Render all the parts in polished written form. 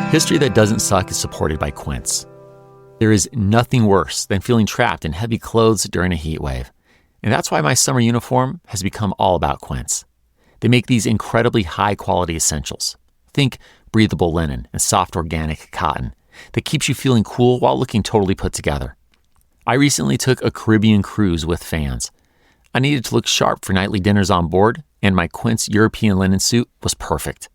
History That Doesn't Suck is supported by Quince. There is nothing worse than feeling trapped in heavy clothes during a heat wave. And that's why my summer uniform has become all about Quince. They make these incredibly high-quality essentials. Think breathable linen and soft organic cotton that keeps you feeling cool while looking totally put together. I recently took a Caribbean cruise with fans. I needed to look sharp for nightly dinners on board, and my Quince European linen suit was perfect.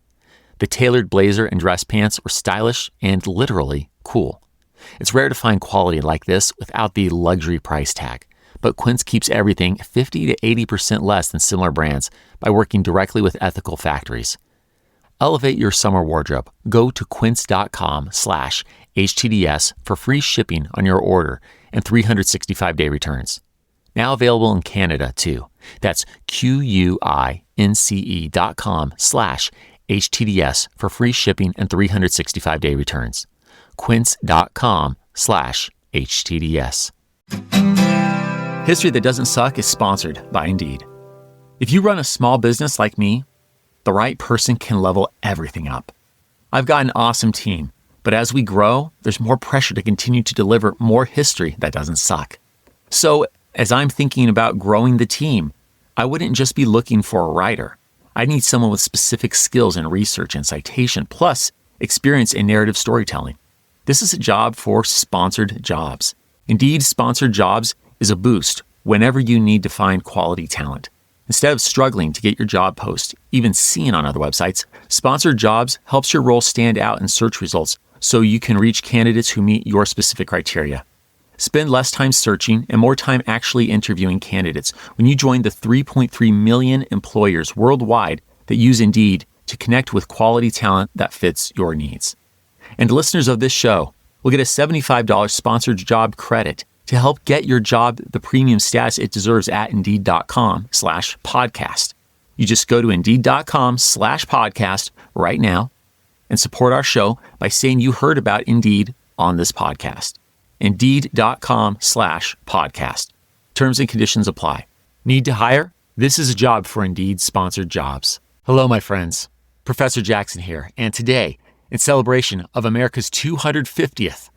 The tailored blazer and dress pants were stylish and literally cool. It's rare to find quality like this without the luxury price tag, but Quince keeps everything 50 to 80% less than similar brands by working directly with ethical factories. Elevate your summer wardrobe. Go to quince.com/HTDS for free shipping on your order and 365-day returns. Now available in Canada, too. That's QUINCE.com/HTDS for free shipping and 365-day returns. Quince.com/HTDS. History That Doesn't Suck is sponsored by Indeed. If you run a small business like me, the right person can level everything up. I've got an awesome team, but as we grow, there's more pressure to continue to deliver more history that doesn't suck. So, as I'm thinking about growing the team, I wouldn't just be looking for a writer. I need someone with specific skills in research and citation, plus experience in narrative storytelling. This is a job for sponsored jobs. Indeed, sponsored jobs is a boost whenever you need to find quality talent. Instead of struggling to get your job post even seen on other websites, sponsored jobs helps your role stand out in search results so you can reach candidates who meet your specific criteria. Spend less time searching and more time actually interviewing candidates when you join the 3.3 million employers worldwide that use Indeed to connect with quality talent that fits your needs. And listeners of this show will get a $75 sponsored job credit to help get your job the premium status it deserves at Indeed.com/podcast. You just go to Indeed.com/podcast right now and support our show by saying you heard about Indeed on this podcast. Indeed.com/podcast. Terms and conditions apply. Need to hire? This is a job for Indeed sponsored jobs. Hello, my friends. Professor Jackson here, and today, in celebration of America's 250th,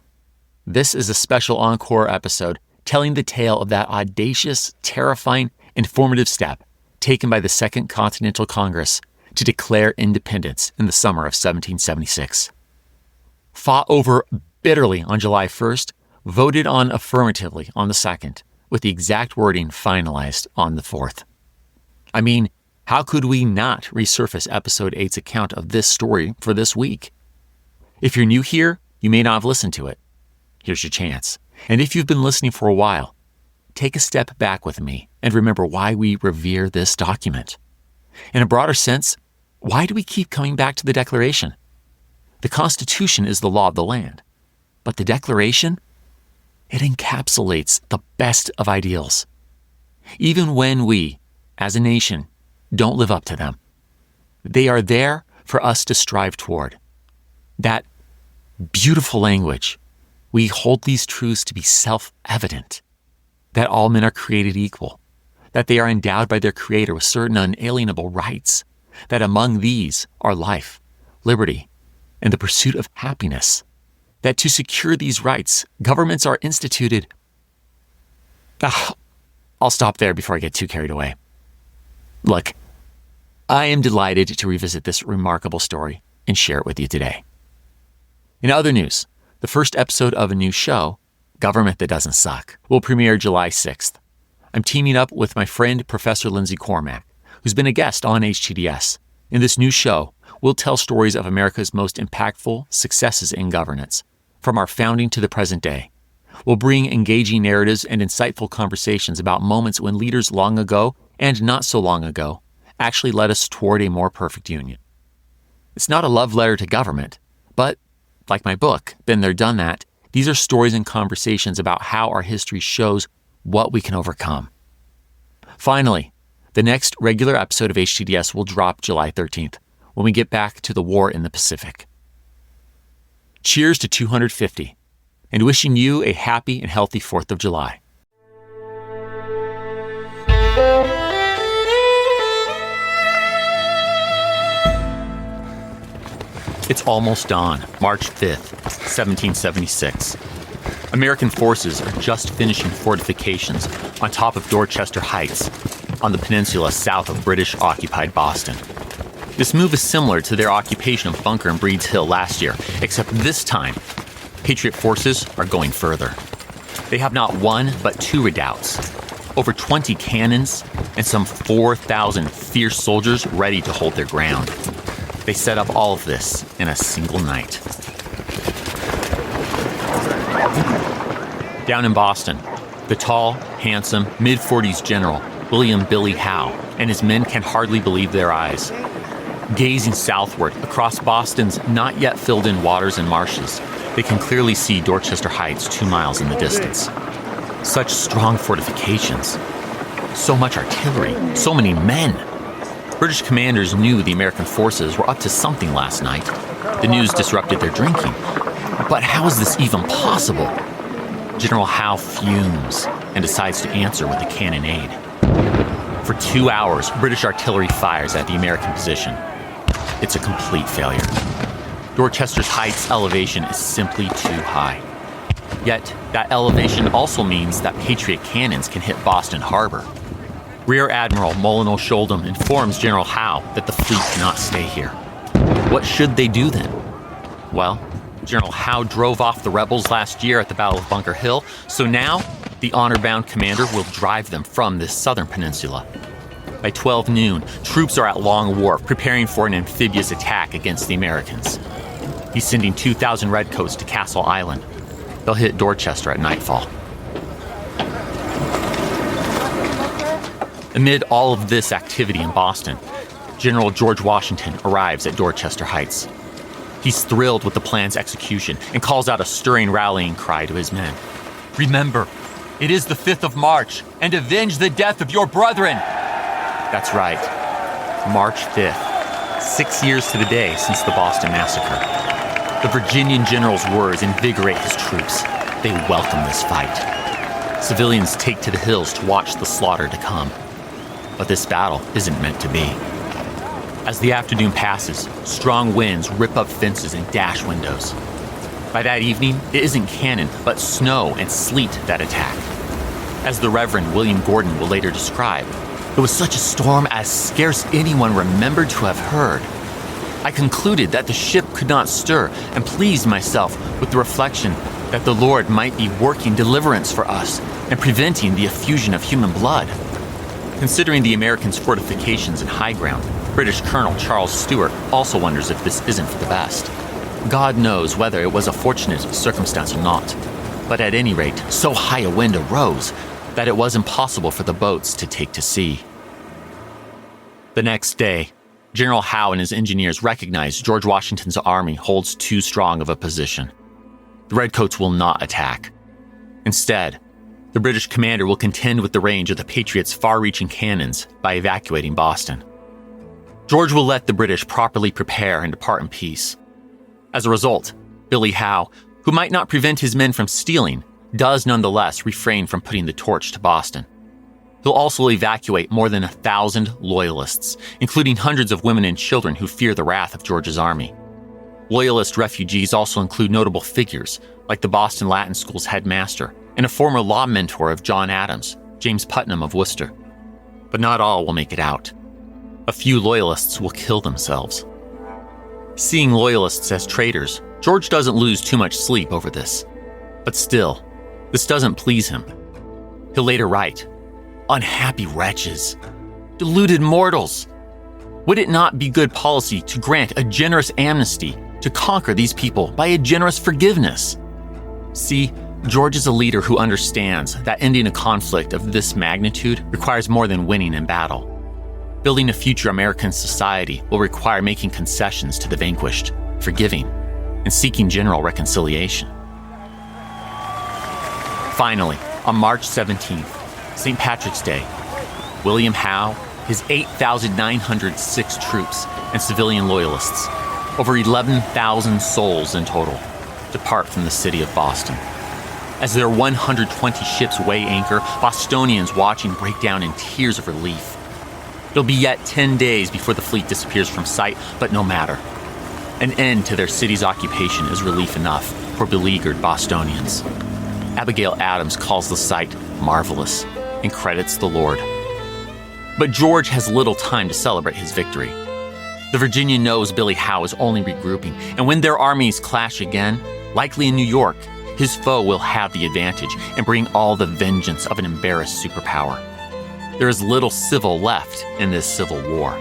this is a special encore episode telling the tale of that audacious, terrifying, informative step taken by the Second Continental Congress to declare independence in the summer of 1776. Fought over bitterly on July 1st, voted on affirmatively on the 2nd, with the exact wording finalized on the 4th. I mean, how could we not resurface Episode 8's account of this story for this week? If you're new here, you may not have listened to it. Here's your chance. And if you've been listening for a while, take a step back with me and remember why we revere this document. In a broader sense, why do we keep coming back to the Declaration? The Constitution is the law of the land, but the Declaration, it encapsulates the best of ideals. Even when we, as a nation, don't live up to them, they are there for us to strive toward. That beautiful language, we hold these truths to be self-evident, that all men are created equal, that they are endowed by their Creator with certain unalienable rights, that among these are life, liberty, and the pursuit of happiness, that to secure these rights, governments are instituted. I'll stop there before I get too carried away. Look, I am delighted to revisit this remarkable story and share it with you today. In other news, the first episode of a new show, Government That Doesn't Suck, will premiere July 6th. I'm teaming up with my friend Professor Lindsay Cormack, who's been a guest on HTDS. In this new show, we'll tell stories of America's most impactful successes in governance, from our founding to the present day. We'll bring engaging narratives and insightful conversations about moments when leaders long ago and not so long ago actually led us toward a more perfect union. It's not a love letter to government, but like my book, Been There, Done That, these are stories and conversations about how our history shows what we can overcome. Finally, the next regular episode of HTDS will drop July 13th, when we get back to the war in the Pacific. Cheers to 250, and wishing you a happy and healthy 4th of July. It's almost dawn, March 5th, 1776. American forces are just finishing fortifications on top of Dorchester Heights, on the peninsula south of British-occupied Boston. This move is similar to their occupation of Bunker and Breed's Hill last year, except this time, Patriot forces are going further. They have not one, but two redoubts, over 20 cannons, and some 4,000 fierce soldiers ready to hold their ground. They set up all of this in a single night. Down in Boston, the tall, handsome, mid-40s general, William Billy Howe, and his men can hardly believe their eyes. Gazing southward across Boston's not yet filled-in waters and marshes, they can clearly see Dorchester Heights 2 miles in the distance. Such strong fortifications. So much artillery. So many men. British commanders knew the American forces were up to something last night. The news disrupted their drinking. But how is this even possible? General Howe fumes and decides to answer with a cannonade. For 2 hours, British artillery fires at the American position. It's a complete failure. Dorchester's Heights elevation is simply too high. Yet, that elevation also means that Patriot cannons can hit Boston Harbor. Rear Admiral Mullen O'Sholdham informs General Howe that the fleet cannot stay here. What should they do then? Well, General Howe drove off the rebels last year at the Battle of Bunker Hill, so now the honor-bound commander will drive them from this southern peninsula. By 12 noon, troops are at Long Wharf preparing for an amphibious attack against the Americans. He's sending 2,000 redcoats to Castle Island. They'll hit Dorchester at nightfall. Amid all of this activity in Boston, General George Washington arrives at Dorchester Heights. He's thrilled with the plan's execution and calls out a stirring rallying cry to his men. "Remember, it is the 5th of March, and avenge the death of your brethren!" That's right, March 5th, 6 years to the day since the Boston Massacre. The Virginian general's words invigorate his troops. They welcome this fight. Civilians take to the hills to watch the slaughter to come. But this battle isn't meant to be. As the afternoon passes, strong winds rip up fences and dash windows. By that evening, it isn't cannon, but snow and sleet that attack. As the Reverend William Gordon will later describe, it was such a storm as scarce anyone remembered to have heard. I concluded that the ship could not stir and pleased myself with the reflection that the Lord might be working deliverance for us and preventing the effusion of human blood. Considering the Americans' fortifications and high ground, British Colonel Charles Stewart also wonders if this isn't for the best. God knows whether it was a fortunate circumstance or not, but at any rate, so high a wind arose that it was impossible for the boats to take to sea. The next day, General Howe and his engineers recognize George Washington's army holds too strong of a position. The Redcoats will not attack. Instead, the British commander will contend with the range of the Patriots' far-reaching cannons by evacuating Boston. George will let the British properly prepare and depart in peace. As a result, Billy Howe, who might not prevent his men from stealing, does nonetheless refrain from putting the torch to Boston. He'll also evacuate more than 1,000 loyalists, including hundreds of women and children who fear the wrath of George's army. Loyalist refugees also include notable figures, like the Boston Latin School's headmaster and a former law mentor of John Adams, James Putnam of Worcester. But not all will make it out. A few loyalists will kill themselves. Seeing loyalists as traitors, George doesn't lose too much sleep over this. But still, this doesn't please him. He'll later write, "Unhappy wretches, deluded mortals. Would it not be good policy to grant a generous amnesty to conquer these people by a generous forgiveness?" See, George is a leader who understands that ending a conflict of this magnitude requires more than winning in battle. Building a future American society will require making concessions to the vanquished, forgiving, and seeking general reconciliation. Finally, on March 17th, St. Patrick's Day, William Howe, his 8,906 troops, and civilian loyalists, over 11,000 souls in total, depart from the city of Boston. As their 120 ships weigh anchor, Bostonians watching break down in tears of relief. It'll be yet 10 days before the fleet disappears from sight, but no matter. An end to their city's occupation is relief enough for beleaguered Bostonians. Abigail Adams calls the sight marvelous and credits the Lord. But George has little time to celebrate his victory. The Virginian knows Billy Howe is only regrouping, and when their armies clash again, likely in New York, his foe will have the advantage and bring all the vengeance of an embarrassed superpower. There is little civil left in this civil war.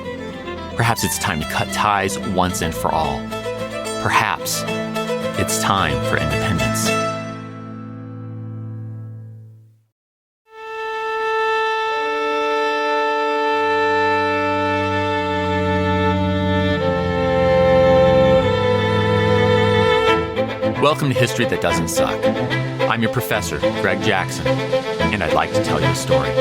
Perhaps it's time to cut ties once and for all. Perhaps it's time for independence. Welcome to History That Doesn't Suck. I'm your professor, Greg Jackson, and I'd like to tell you a story.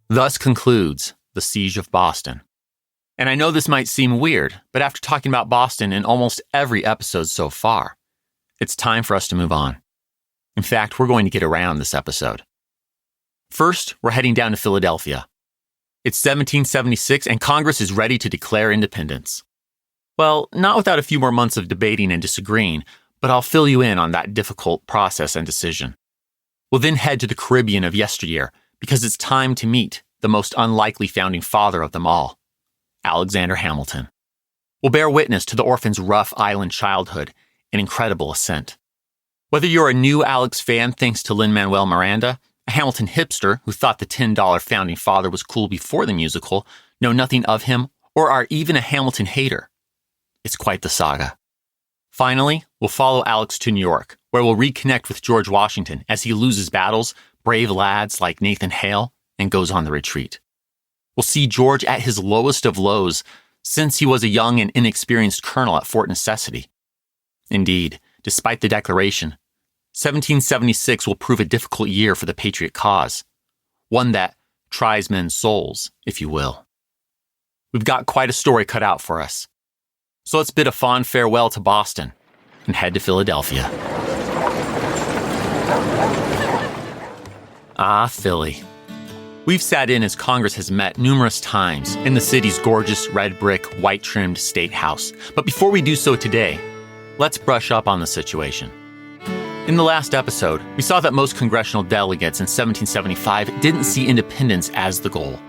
Thus concludes the Siege of Boston. And I know this might seem weird, but after talking about Boston in almost every episode so far, it's time for us to move on. In fact, we're going to get around this episode. First, we're heading down to Philadelphia. It's 1776 and Congress is ready to declare independence. Well, not without a few more months of debating and disagreeing, but I'll fill you in on that difficult process and decision. We'll then head to the Caribbean of yesteryear because it's time to meet the most unlikely founding father of them all, Alexander Hamilton. We'll bear witness to the orphan's rough island childhood and incredible ascent. Whether you're a new Alex fan thanks to Lin-Manuel Miranda, a Hamilton hipster who thought the $10 founding father was cool before the musical, know nothing of him, or are even a Hamilton hater, it's quite the saga. Finally, we'll follow Alex to New York, where we'll reconnect with George Washington as he loses battles, brave lads like Nathan Hale, and goes on the retreat. We'll see George at his lowest of lows since he was a young and inexperienced colonel at Fort Necessity. Indeed, despite the declaration, 1776 will prove a difficult year for the Patriot cause, one that tries men's souls, if you will. We've got quite a story cut out for us. So let's bid a fond farewell to Boston and head to Philadelphia. Ah, Philly. We've sat in as Congress has met numerous times in the city's gorgeous red brick, white-trimmed State House. But before we do so today, let's brush up on the situation. In the last episode, we saw that most congressional delegates in 1775 didn't see independence as the goal.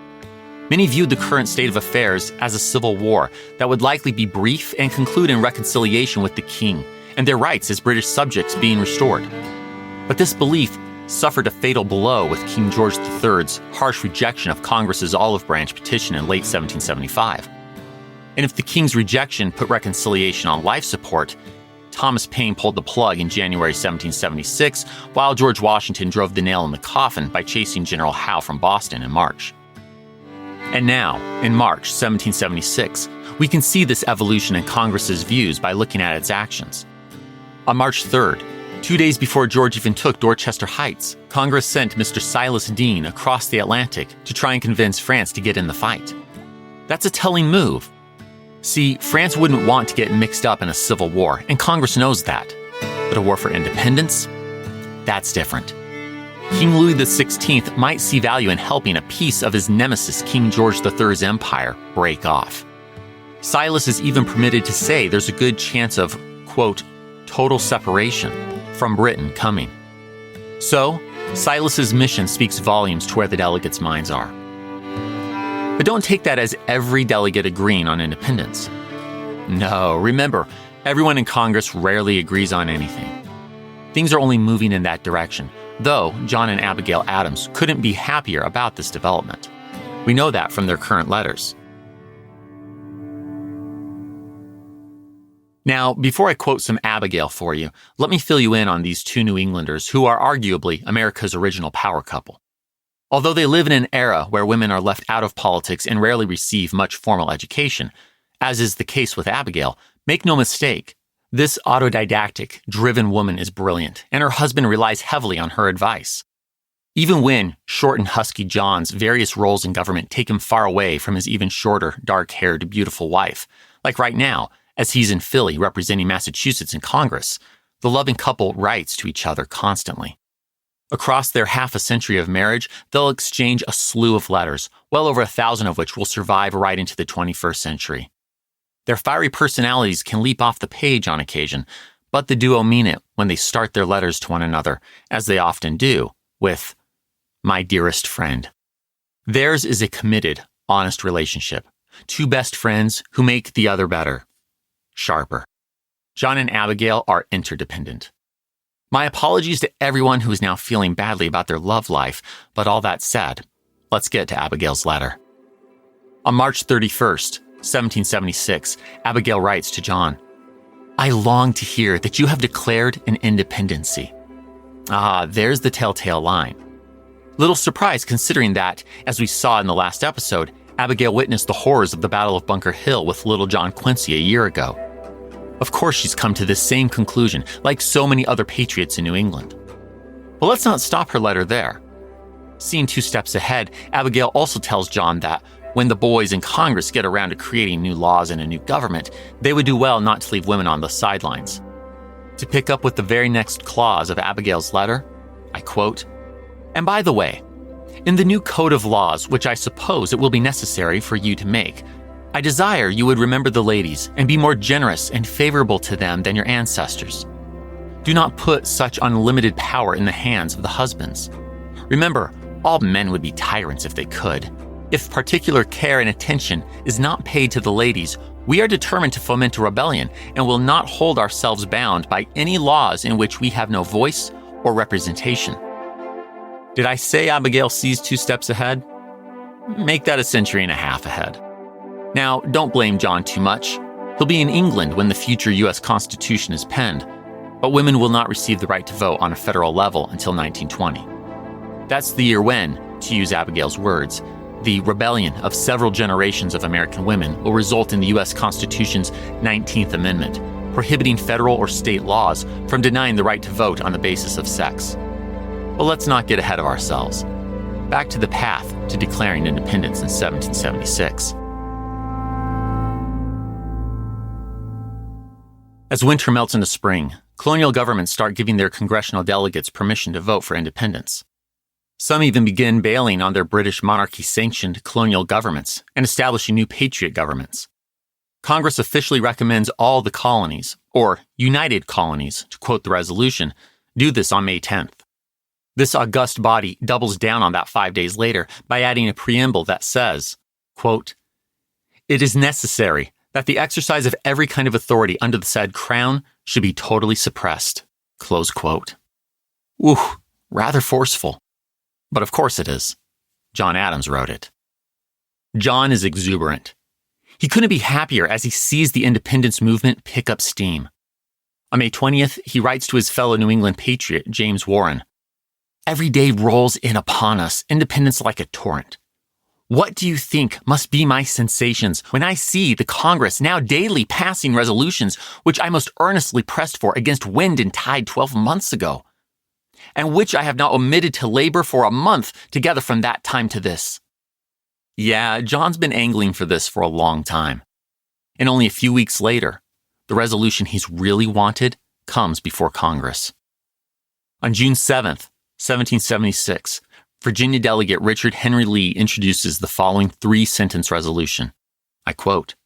Many viewed the current state of affairs as a civil war that would likely be brief and conclude in reconciliation with the king and their rights as British subjects being restored. But this belief suffered a fatal blow with King George III's harsh rejection of Congress's olive branch petition in late 1775. And if the king's rejection put reconciliation on life support, Thomas Paine pulled the plug in January 1776, while George Washington drove the nail in the coffin by chasing General Howe from Boston in March. And now, in March 1776, we can see this evolution in Congress's views by looking at its actions. On March 3rd, 2 days before George even took Dorchester Heights, Congress sent Mr. Silas Deane across the Atlantic to try and convince France to get in the fight. That's a telling move. See, France wouldn't want to get mixed up in a civil war, and Congress knows that. But a war for independence? That's different. King Louis XVI might see value in helping a piece of his nemesis King George III's empire break off. Silas is even permitted to say there's a good chance of, quote, total separation from Britain coming. So, Silas's mission speaks volumes to where the delegates' minds are. But don't take that as every delegate agreeing on independence. No, remember, everyone in Congress rarely agrees on anything. Things are only moving in that direction, though John and Abigail Adams couldn't be happier about this development. We know that from their current letters. Now, before I quote some Abigail for you, let me fill you in on these two New Englanders who are arguably America's original power couple. Although they live in an era where women are left out of politics and rarely receive much formal education, as is the case with Abigail, make no mistake, this autodidactic, driven woman is brilliant, and her husband relies heavily on her advice. Even when short and husky John's various roles in government take him far away from his even shorter, dark-haired, beautiful wife, like right now, As he's in Philly representing Massachusetts in Congress, the loving couple writes to each other constantly. Across their half a century of marriage, they'll exchange a slew of letters, well over 1,000 of which will survive right into the 21st century. Their fiery personalities can leap off the page on occasion, but the duo mean it when they start their letters to one another, as they often do, with, "My dearest friend." Theirs is a committed, honest relationship. Two best friends who make the other better, sharper. John and Abigail are interdependent. My apologies to everyone who is now feeling badly about their love life, but all that said, let's get to Abigail's letter. On March 31st, 1776, Abigail writes to John, "I long to hear that you have declared an independency." Ah, there's the telltale line. Little surprise considering that, as we saw in the last episode, Abigail witnessed the horrors of the Battle of Bunker Hill with little John Quincy a year ago. Of course she's come to this same conclusion, like so many other patriots in New England. But let's not stop her letter there. Seeing 2 steps ahead, Abigail also tells John that when the boys in Congress get around to creating new laws and a new government, they would do well not to leave women on the sidelines. To pick up with the very next clause of Abigail's letter, I quote, "And by the way, in the new code of laws, which I suppose it will be necessary for you to make, I desire you would remember the ladies and be more generous and favorable to them than your ancestors. Do not put such unlimited power in the hands of the husbands. Remember, all men would be tyrants if they could. If particular care and attention is not paid to the ladies, we are determined to foment a rebellion and will not hold ourselves bound by any laws in which we have no voice or representation." Did I say Abigail sees 2 steps ahead? Make that a century and a half ahead. Now, don't blame John too much. He'll be in England when the future U.S. Constitution is penned, but women will not receive the right to vote on a federal level until 1920. That's the year when, to use Abigail's words, the rebellion of several generations of American women will result in the U.S. Constitution's 19th Amendment, prohibiting federal or state laws from denying the right to vote on the basis of sex. But let's not get ahead of ourselves. Back to the path to declaring independence in 1776. As winter melts into spring, colonial governments start giving their congressional delegates permission to vote for independence. Some even begin bailing on their British monarchy-sanctioned colonial governments and establishing new patriot governments. Congress officially recommends all the colonies, or United Colonies, to quote the resolution, do this on May 10th. This august body doubles down on that 5 days later by adding a preamble that says, quote, "It is necessary that the exercise of every kind of authority under the said crown should be totally suppressed." Close quote. Ooh, rather forceful. But of course it is. John Adams wrote it. John is exuberant. He couldn't be happier as he sees the independence movement pick up steam. On May 20th, he writes to his fellow New England patriot, James Warren, "Every day rolls in upon us, independence like a torrent. What do you think must be my sensations when I see the Congress now daily passing resolutions which I most earnestly pressed for against wind and tide 12 months ago, and which I have now omitted to labor for a month together from that time to this?" Yeah, John's been angling for this for a long time. And only a few weeks later, the resolution he's really wanted comes before Congress. On June 7th, 1776, Virginia Delegate Richard Henry Lee introduces the following 3-sentence resolution. I quote,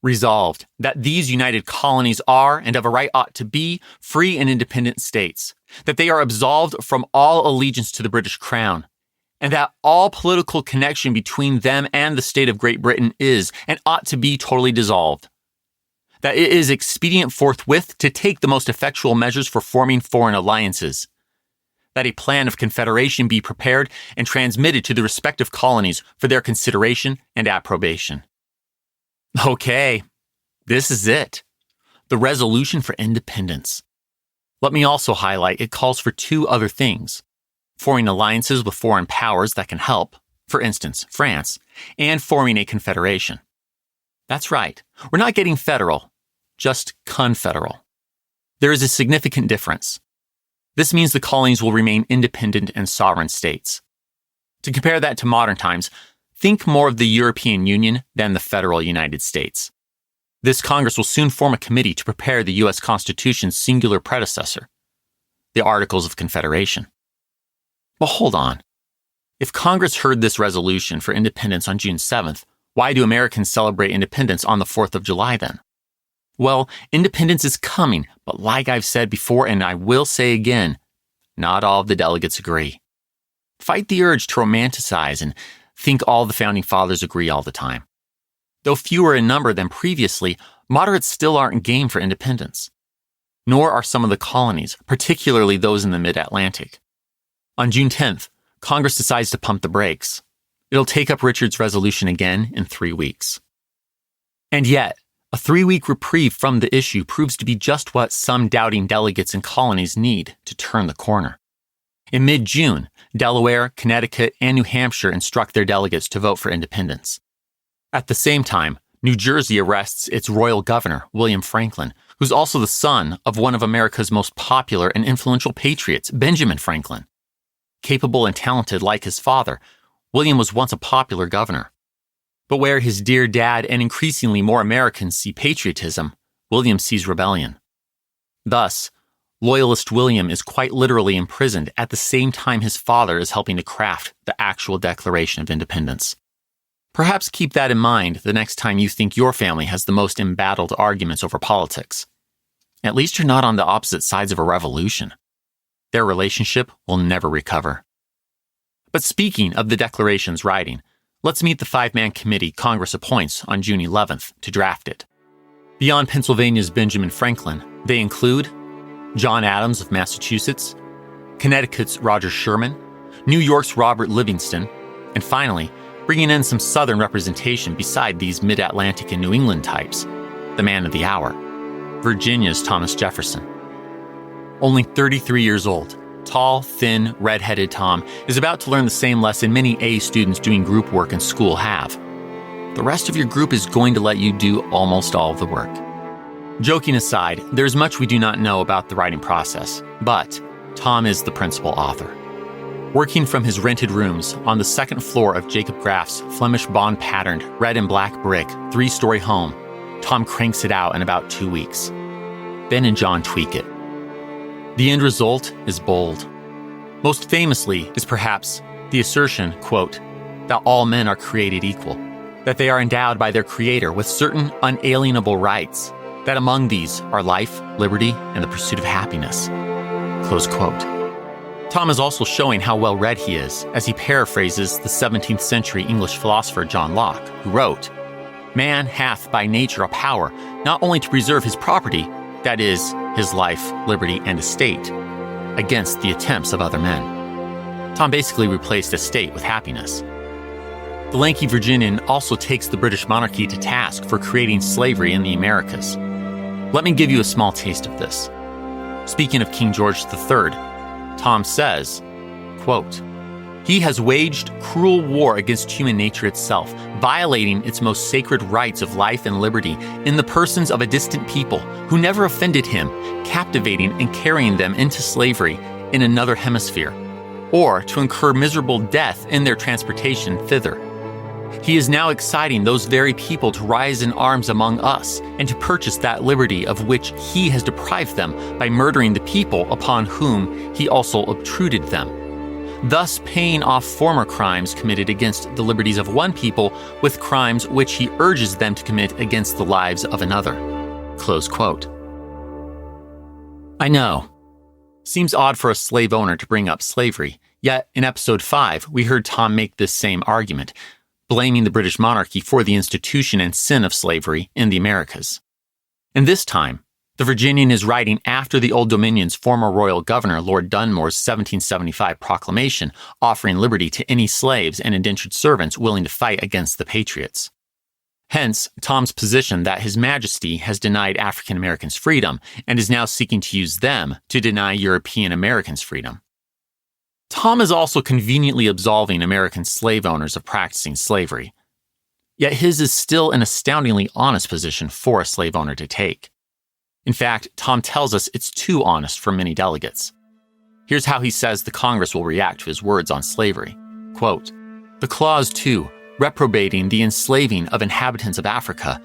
"Resolved that these United Colonies are, and of a right ought to be, free and independent states, that they are absolved from all allegiance to the British Crown, and that all political connection between them and the state of Great Britain is, and ought to be totally dissolved, that it is expedient forthwith to take the most effectual measures for forming foreign alliances, that a plan of confederation be prepared and transmitted to the respective colonies for their consideration and approbation." Okay, this is it. The resolution for independence. Let me also highlight it calls for 2 other things: forming alliances with foreign powers that can help, for instance, France, and forming a confederation. That's right, we're not getting federal, just confederal. There is a significant difference. This means the colonies will remain independent and sovereign states. To compare that to modern times, think more of the European Union than the federal United States. This Congress will soon form a committee to prepare the U.S. Constitution's singular predecessor, the Articles of Confederation. Well, hold on. If Congress heard this resolution for independence on June 7th, why do Americans celebrate independence on the 4th of July then? Well, independence is coming, but like I've said before and I will say again, not all of the delegates agree. Fight the urge to romanticize and think all the founding fathers agree all the time. Though fewer in number than previously, moderates still aren't game for independence. Nor are some of the colonies, particularly those in the mid-Atlantic. On June 10th, Congress decides to pump the brakes. It'll take up Richard's resolution again in 3 weeks. And yet, a 3-week reprieve from the issue proves to be just what some doubting delegates and colonies need to turn the corner. In mid-June, Delaware, Connecticut, and New Hampshire instruct their delegates to vote for independence. At the same time, New Jersey arrests its royal governor, William Franklin, who's also the son of one of America's most popular and influential patriots, Benjamin Franklin. Capable and talented like his father, William was once a popular governor. But where his dear dad and increasingly more Americans see patriotism, William sees rebellion. Thus, Loyalist William is quite literally imprisoned at the same time his father is helping to craft the actual Declaration of Independence. Perhaps keep that in mind the next time you think your family has the most embattled arguments over politics. At least you're not on the opposite sides of a revolution. Their relationship will never recover. But speaking of the Declaration's writing, let's meet the 5-man committee Congress appoints on June 11th to draft it. Beyond Pennsylvania's Benjamin Franklin, they include John Adams of Massachusetts, Connecticut's Roger Sherman, New York's Robert Livingston, and finally, bringing in some Southern representation beside these Mid-Atlantic and New England types, the man of the hour, Virginia's Thomas Jefferson. Only 33 years old, tall, thin, red-headed Tom is about to learn the same lesson many A students doing group work in school have. The rest of your group is going to let you do almost all of the work. Joking aside, there's much we do not know about the writing process, but Tom is the principal author. Working from his rented rooms on the second floor of Jacob Graff's Flemish bond-patterned red and black brick 3-story home, Tom cranks it out in about 2 weeks. Ben and John tweak it. The end result is bold. Most famously is perhaps the assertion, quote, that all men are created equal, that they are endowed by their Creator with certain unalienable rights, that among these are life, liberty, and the pursuit of happiness. Close quote. Tom is also showing how well-read he is as he paraphrases the 17th century English philosopher John Locke, who wrote, "Man hath by nature a power not only to preserve his property, that is, his life, liberty, and estate, against the attempts of other men." Tom basically replaced estate with happiness. The lanky Virginian also takes the British monarchy to task for creating slavery in the Americas. Let me give you a small taste of this. Speaking of King George III, Tom says, quote, "He has waged cruel war against human nature itself, violating its most sacred rights of life and liberty in the persons of a distant people who never offended him, captivating and carrying them into slavery in another hemisphere, or to incur miserable death in their transportation thither. He is now exciting those very people to rise in arms among us and to purchase that liberty of which he has deprived them by murdering the people upon whom he also obtruded them, thus paying off former crimes committed against the liberties of one people with crimes which he urges them to commit against the lives of another." Close quote. I know. Seems odd for a slave owner to bring up slavery, yet in episode 5, we heard Tom make this same argument, blaming the British monarchy for the institution and sin of slavery in the Americas. And this time, the Virginian is writing after the Old Dominion's former royal governor, Lord Dunmore's 1775 proclamation offering liberty to any slaves and indentured servants willing to fight against the Patriots. Hence, Tom's position that His Majesty has denied African Americans freedom and is now seeking to use them to deny European Americans freedom. Tom is also conveniently absolving American slave owners of practicing slavery. Yet his is still an astoundingly honest position for a slave owner to take. In fact, Tom tells us it's too honest for many delegates. Here's how he says the Congress will react to his words on slavery. Quote, "The clause 2, reprobating the enslaving of inhabitants of Africa,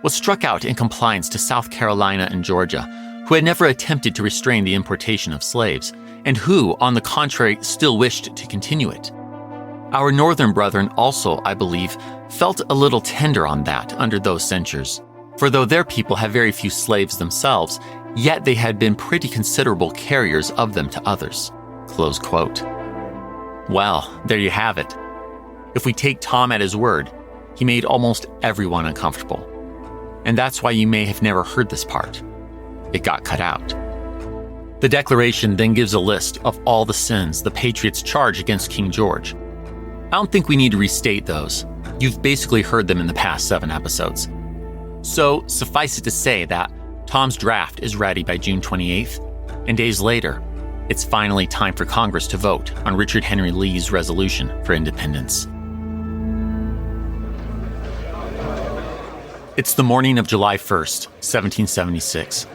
was struck out in compliance to South Carolina and Georgia, who had never attempted to restrain the importation of slaves, and who, on the contrary, still wished to continue it. Our northern brethren also, I believe, felt a little tender on that under those censures, for though their people have very few slaves themselves, yet they had been pretty considerable carriers of them to others." Close quote. Well, there you have it. If we take Tom at his word, he made almost everyone uncomfortable. And that's why you may have never heard this part. It got cut out. The Declaration then gives a list of all the sins the Patriots charge against King George. I don't think we need to restate those. You've basically heard them in the past 7 episodes. So suffice it to say that Tom's draft is ready by June 28th, and days later, it's finally time for Congress to vote on Richard Henry Lee's resolution for independence. It's the morning of July 1st, 1776.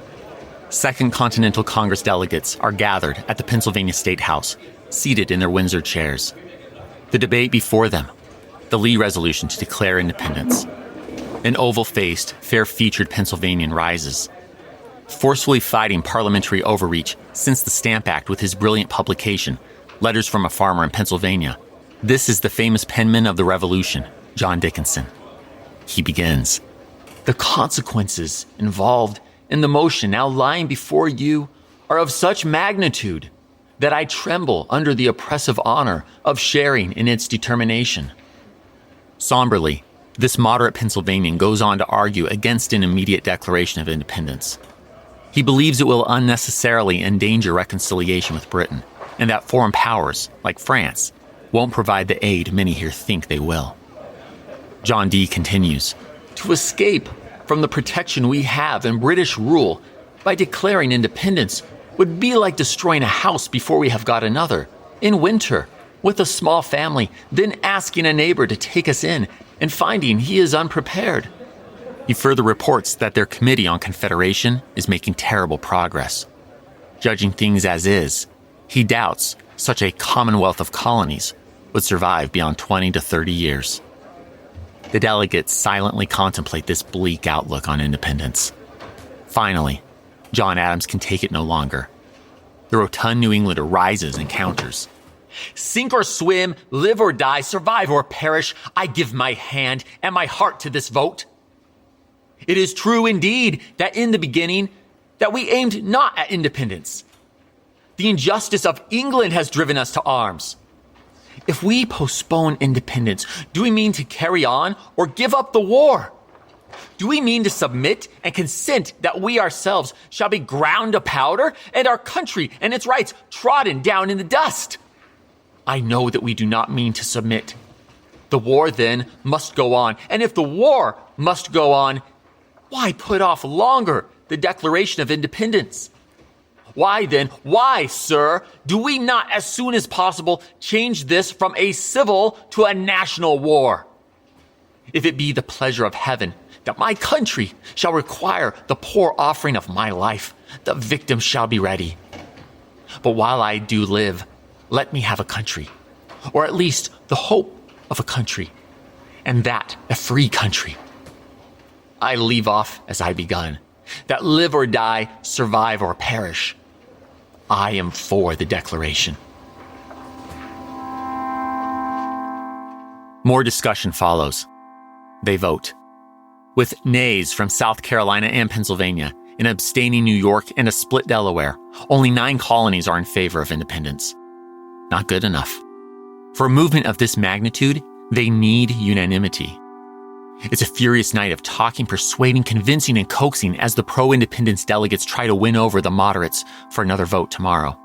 Second Continental Congress delegates are gathered at the Pennsylvania State House, seated in their Windsor chairs. The debate before them, the Lee resolution to declare independence. An oval-faced, fair-featured Pennsylvanian rises, forcefully fighting parliamentary overreach since the Stamp Act with his brilliant publication, Letters from a Farmer in Pennsylvania. This is the famous penman of the Revolution, John Dickinson. He begins. "The consequences involved in the motion now lying before you are of such magnitude that I tremble under the oppressive honor of sharing in its determination." Somberly, this moderate Pennsylvanian goes on to argue against an immediate declaration of independence. He believes it will unnecessarily endanger reconciliation with Britain, and that foreign powers, like France, won't provide the aid many here think they will. John D. continues, "To escape from the protection we have in British rule by declaring independence would be like destroying a house before we have got another, in winter, with a small family, then asking a neighbor to take us in and finding he is unprepared." He further reports that their Committee on Confederation is making terrible progress. Judging things as is, he doubts such a commonwealth of colonies would survive beyond 20 to 30 years. The delegates silently contemplate this bleak outlook on independence. Finally, John Adams can take it no longer. The rotund New Englander rises and counters. "Sink or swim, live or die, survive or perish, I give my hand and my heart to this vote. It is true indeed that in the beginning that we aimed not at independence. The injustice of England has driven us to arms. If we postpone independence, do we mean to carry on or give up the war? Do we mean to submit and consent that we ourselves shall be ground to powder and our country and its rights trodden down in the dust? I know that we do not mean to submit. The war then must go on, and if the war must go on, why put off longer the Declaration of Independence? Why then, why, sir, do we not as soon as possible change this from a civil to a national war? If it be the pleasure of heaven that my country shall require the poor offering of my life, the victim shall be ready. But while I do live, let me have a country, or at least the hope of a country, and that a free country. I leave off as I begun, that live or die, survive or perish. I am for the Declaration." More discussion follows. They vote. With nays from South Carolina and Pennsylvania, an abstaining New York, and a split Delaware, only 9 colonies are in favor of independence. Not good enough. For a movement of this magnitude, they need unanimity. It's a furious night of talking, persuading, convincing, and coaxing as the pro-independence delegates try to win over the moderates for another vote tomorrow.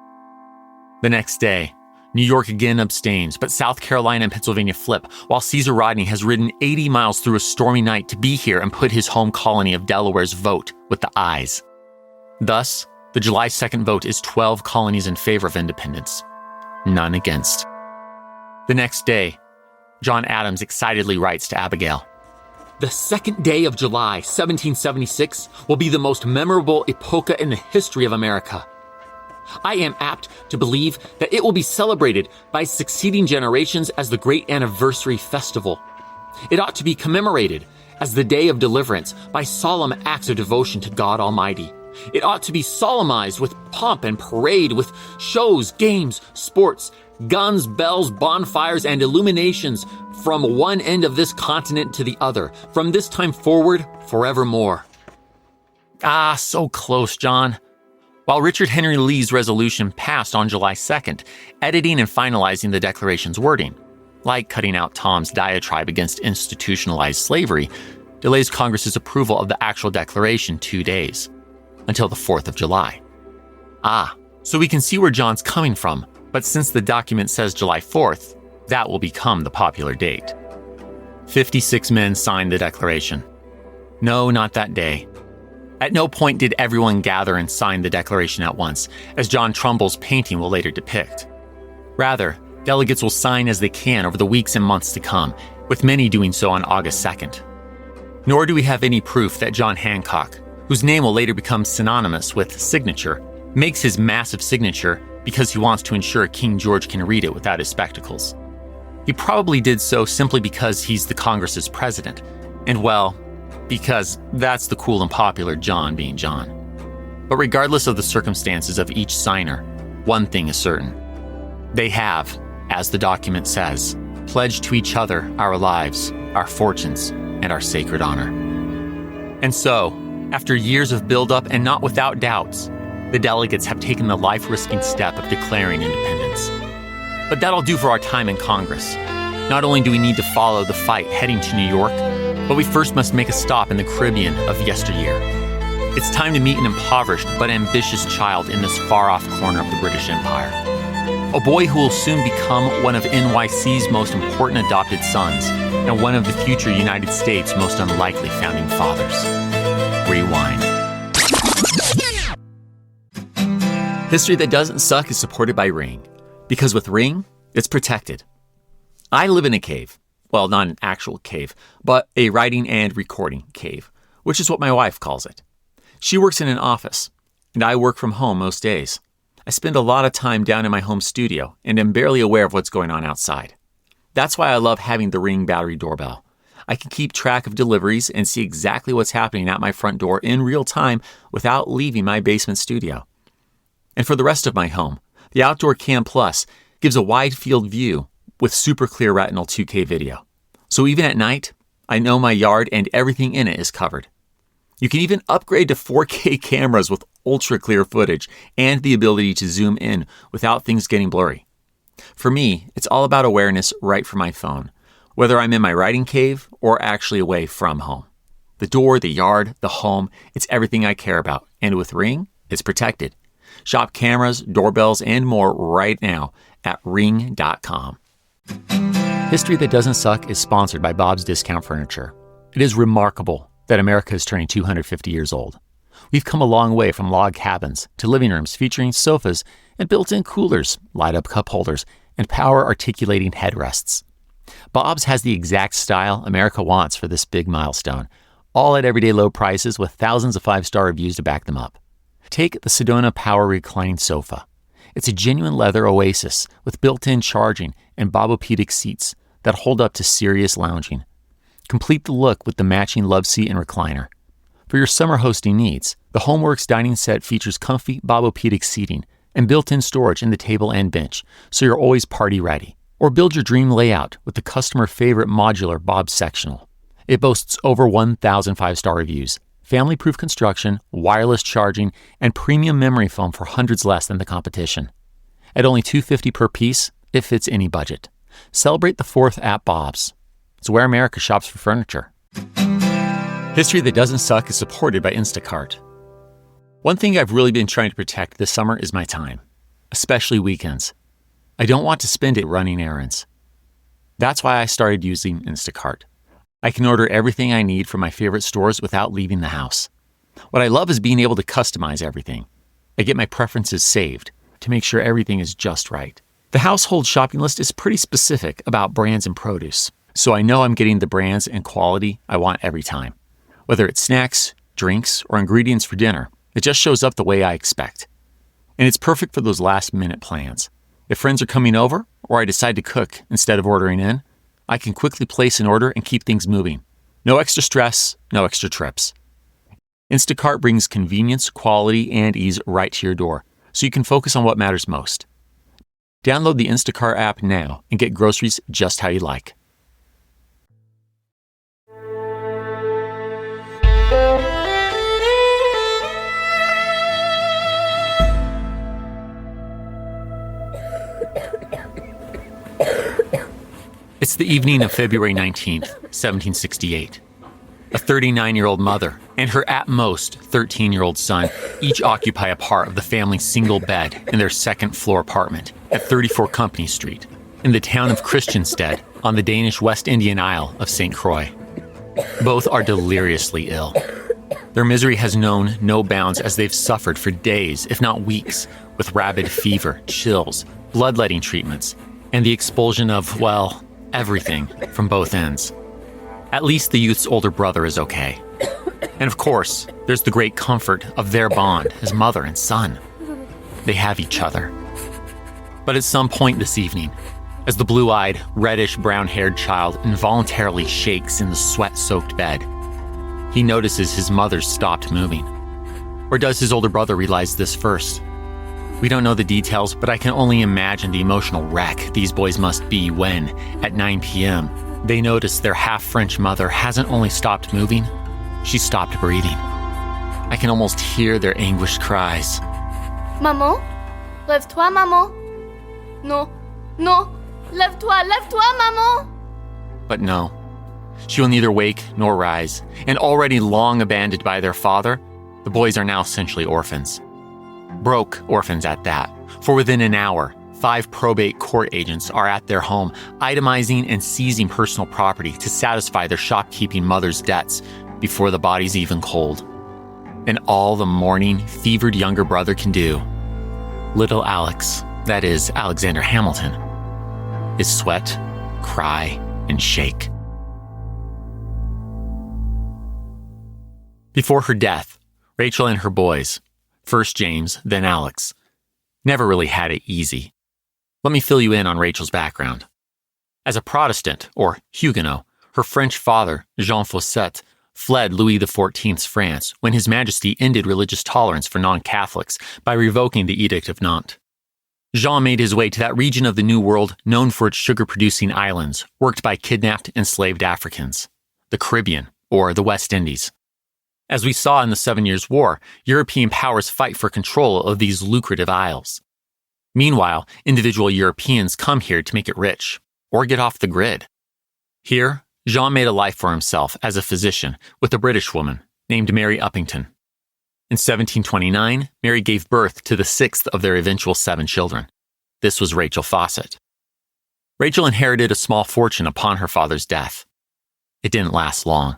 The next day, New York again abstains, but South Carolina and Pennsylvania flip, while Caesar Rodney has ridden 80 miles through a stormy night to be here and put his home colony of Delaware's vote with the ayes. Thus, the July 2nd vote is 12 colonies in favor of independence, none against. The next day, John Adams excitedly writes to Abigail, "The 2nd day of July, 1776, will be the most memorable epocha in the history of America. I am apt to believe that it will be celebrated by succeeding generations as the great anniversary festival. It ought to be commemorated as the day of deliverance by solemn acts of devotion to God Almighty. It ought to be solemnized with pomp and parade, with shows, games, sports, guns, bells, bonfires, and illuminations from one end of this continent to the other, from this time forward, forevermore. Ah, so close, John. While Richard Henry Lee's resolution passed on July 2nd, editing and finalizing the Declaration's wording, like cutting out Tom's diatribe against institutionalized slavery, delays Congress's approval of the actual Declaration 2 days, until the 4th of July. Ah, so we can see where John's coming from, but since the document says July 4th, that will become the popular date. 56 men signed the Declaration. No, not that day. At no point did everyone gather and sign the Declaration at once, as John Trumbull's painting will later depict. Rather, delegates will sign as they can over the weeks and months to come, with many doing so on August 2nd. Nor do we have any proof that John Hancock, whose name will later become synonymous with signature, makes his massive signature because he wants to ensure King George can read it without his spectacles. He probably did so simply because he's the Congress's president, and well, because that's the cool and popular John being John. But regardless of the circumstances of each signer, one thing is certain. They have, as the document says, pledged to each other our lives, our fortunes, and our sacred honor. And so, after years of buildup and not without doubts, the delegates have taken the life-risking step of declaring independence. But that'll do for our time in Congress. Not only do we need to follow the fight heading to New York, but we first must make a stop in the Caribbean of yesteryear. It's time to meet an impoverished but ambitious child in this far-off corner of the British Empire. A boy who will soon become one of NYC's most important adopted sons and one of the future United States' most unlikely founding fathers. Rewind. History That Doesn't Suck is supported by Ring, because with Ring, it's protected. I live in a cave. Well, not an actual cave, but a writing and recording cave, which is what my wife calls it. She works in an office, and I work from home most days. I spend a lot of time down in my home studio and am barely aware of what's going on outside. That's why I love having the Ring battery doorbell. I can keep track of deliveries and see exactly what's happening at my front door in real time without leaving my basement studio. And for the rest of my home, the Outdoor Cam Plus gives a wide field view with super clear retinal 2K video. So even at night, I know my yard and everything in it is covered. You can even upgrade to 4K cameras with ultra clear footage and the ability to zoom in without things getting blurry. For me, it's all about awareness right from my phone, whether I'm in my writing cave or actually away from home. The door, the yard, the home, it's everything I care about. And with Ring, it's protected. Shop cameras, doorbells, and more right now at ring.com. History That Doesn't Suck is sponsored by Bob's Discount Furniture. It is remarkable that America is turning 250 years old. We've come a long way from log cabins to living rooms featuring sofas and built-in coolers, light-up cup holders, and power-articulating headrests. Bob's has the exact style America wants for this big milestone, all at everyday low prices with thousands of 5-star reviews to back them up. Take the Sedona Power Reclining Sofa. It's a genuine leather oasis with built-in charging and Bobopedic seats that hold up to serious lounging. Complete the look with the matching love seat and recliner. For your summer hosting needs, the HomeWorks dining set features comfy Bobopedic seating and built-in storage in the table and bench, so you're always party ready. Or build your dream layout with the customer favorite modular Bob sectional. It boasts over 1,000 5-star reviews, family-proof construction, wireless charging, and premium memory foam for hundreds less than the competition. At only $250 per piece, it fits any budget. Celebrate the 4th at Bob's. It's where America shops for furniture. History That Doesn't Suck is supported by Instacart. One thing I've really been trying to protect this summer is my time, especially weekends. I don't want to spend it running errands. That's why I started using Instacart. I can order everything I need from my favorite stores without leaving the house. What I love is being able to customize everything. I get my preferences saved to make sure everything is just right. The household shopping list is pretty specific about brands and produce, so I know I'm getting the brands and quality I want every time. Whether it's snacks, drinks, or ingredients for dinner, it just shows up the way I expect. And it's perfect for those last-minute plans. If friends are coming over, or I decide to cook instead of ordering in, I can quickly place an order and keep things moving. No extra stress, no extra trips. Instacart brings convenience, quality, and ease right to your door, so you can focus on what matters most. Download the Instacart app now and get groceries just how you like. It's the evening of February 19th, 1768. A 39-year-old mother and her at most 13-year-old son each occupy a part of the family's single bed in their second-floor apartment at 34 Company Street in the town of Christiansted on the Danish West Indian Isle of St. Croix. Both are deliriously ill. Their misery has known no bounds as they've suffered for days, if not weeks, with rabid fever, chills, bloodletting treatments, and the expulsion of, well, everything from both ends. At least the youth's older brother is okay. And of course, there's the great comfort of their bond as mother and son. They have each other. But at some point this evening, as the blue-eyed, reddish-brown-haired child involuntarily shakes in the sweat-soaked bed, he notices his mother's stopped moving. Or does his older brother realize this first? We don't know the details, but I can only imagine the emotional wreck these boys must be when, at 9 p.m., they notice their half-French mother hasn't only stopped moving, she stopped breathing. I can almost hear their anguished cries. Maman? Lève-toi, maman. Non, non, lève-toi, lève-toi, maman. But no, she will neither wake nor rise, and already long abandoned by their father, the boys are now essentially orphans. Broke orphans at that, for within an hour, 5 probate court agents are at their home, itemizing and seizing personal property to satisfy their shopkeeping mother's debts before the body's even cold. And all the mourning, fevered younger brother can do, little Alex, that is, Alexander Hamilton, is sweat, cry, and shake. Before her death, Rachel and her boys, first James, then Alex, never really had it easy. Let me fill you in on Rachel's background. As a Protestant, or Huguenot, her French father, Jean Faucet, fled Louis XIV's France when His Majesty ended religious tolerance for non-Catholics by revoking the Edict of Nantes. Jean made his way to that region of the New World known for its sugar-producing islands, worked by kidnapped, enslaved Africans, the Caribbean, or the West Indies. As we saw in the 7 Years' War, European powers fight for control of these lucrative isles. Meanwhile, individual Europeans come here to make it rich, or get off the grid. Here, Jean made a life for himself as a physician with a British woman named Mary Uppington. In 1729, Mary gave birth to the 6th of their eventual 7 children. This was Rachel Fawcett. Rachel inherited a small fortune upon her father's death. It didn't last long.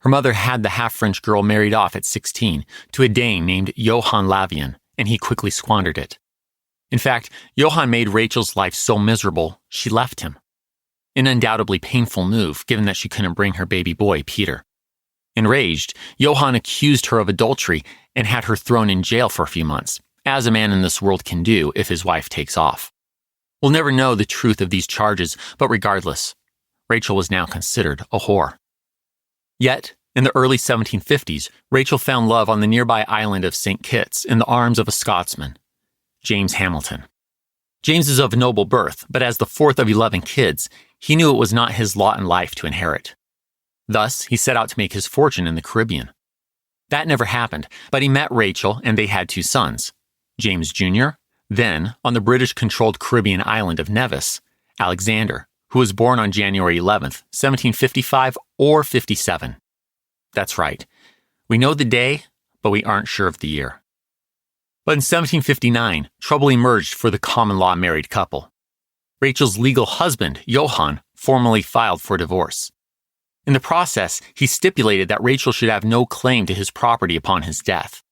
Her mother had the half-French girl married off at 16 to a Dane named Johann Lavian, and he quickly squandered it. In fact, Johann made Rachel's life so miserable, she left him. An undoubtedly painful move, given that she couldn't bring her baby boy, Peter. Enraged, Johann accused her of adultery and had her thrown in jail for a few months, as a man in this world can do if his wife takes off. We'll never know the truth of these charges, but regardless, Rachel was now considered a whore. Yet, in the early 1750s, Rachel found love on the nearby island of St. Kitts in the arms of a Scotsman, James Hamilton. James is of noble birth, but as the 4th of 11 kids, he knew it was not his lot in life to inherit. Thus, he set out to make his fortune in the Caribbean. That never happened, but he met Rachel and they had 2 sons, James Jr., then, on the British-controlled Caribbean island of Nevis, Alexander, who was born on January 11th, 1755 or 57. That's right. We know the day, but we aren't sure of the year. But in 1759, trouble emerged for the common-law married couple. Rachel's legal husband, Johann, formally filed for divorce. In the process, he stipulated that Rachel should have no claim to his property upon his death,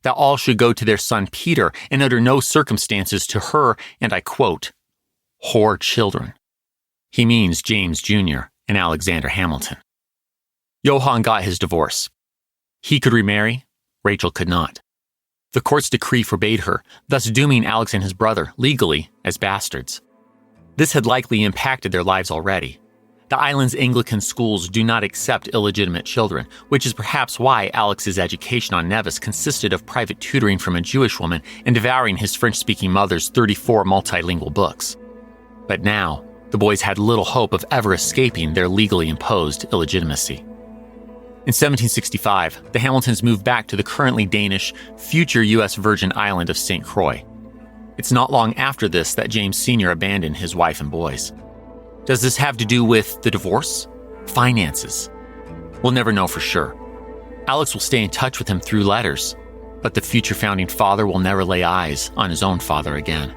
that all should go to their son Peter and under no circumstances to her, and I quote, whore children. He means James Jr. and Alexander Hamilton. Johann got his divorce. He could remarry, Rachel could not. The court's decree forbade her, thus dooming Alex and his brother, legally, as bastards. This had likely impacted their lives already, The island's Anglican schools do not accept illegitimate children, which is perhaps why Alex's education on Nevis consisted of private tutoring from a Jewish woman and devouring his French-speaking mother's 34 multilingual books. But now, the boys had little hope of ever escaping their legally imposed illegitimacy. In 1765, the Hamiltons moved back to the currently Danish, future U.S. Virgin Island of St. Croix. It's not long after this that James Sr. abandoned his wife and boys. Does this have to do with the divorce? Finances? We'll never know for sure. Alex will stay in touch with him through letters, but the future founding father will never lay eyes on his own father again.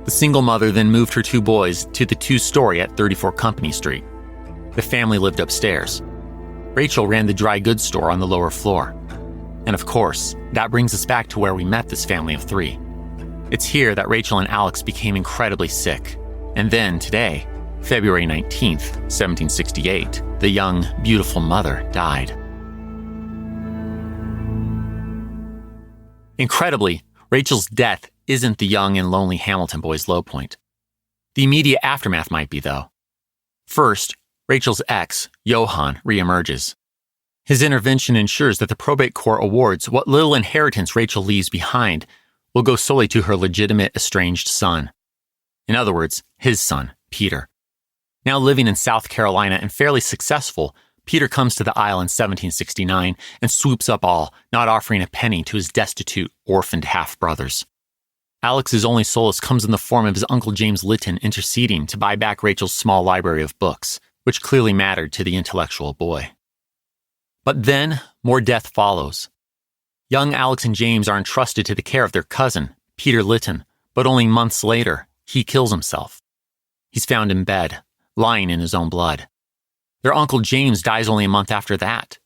The single mother then moved her 2 boys to the 2-story at 34 Company Street. The family lived upstairs. Rachel ran the dry goods store on the lower floor. And of course, that brings us back to where we met this family of 3. It's here that Rachel and Alex became incredibly sick. And then, today, February 19th, 1768, the young, beautiful mother died. Incredibly, Rachel's death isn't the young and lonely Hamilton boys' low point. The immediate aftermath might be, though. First, Rachel's ex, Johann, reemerges. His intervention ensures that the probate court awards what little inheritance Rachel leaves behind will go solely to her legitimate estranged son. In other words, his son, Peter. Now living in South Carolina and fairly successful, Peter comes to the isle in 1769 and swoops up all, not offering a penny to his destitute, orphaned half-brothers. Alex's only solace comes in the form of his Uncle James Lytton interceding to buy back Rachel's small library of books, which clearly mattered to the intellectual boy. But then, more death follows. Young Alex and James are entrusted to the care of their cousin, Peter Lytton, but only months later, he kills himself. He's found in bed, lying in his own blood. Their Uncle James dies only a month after that.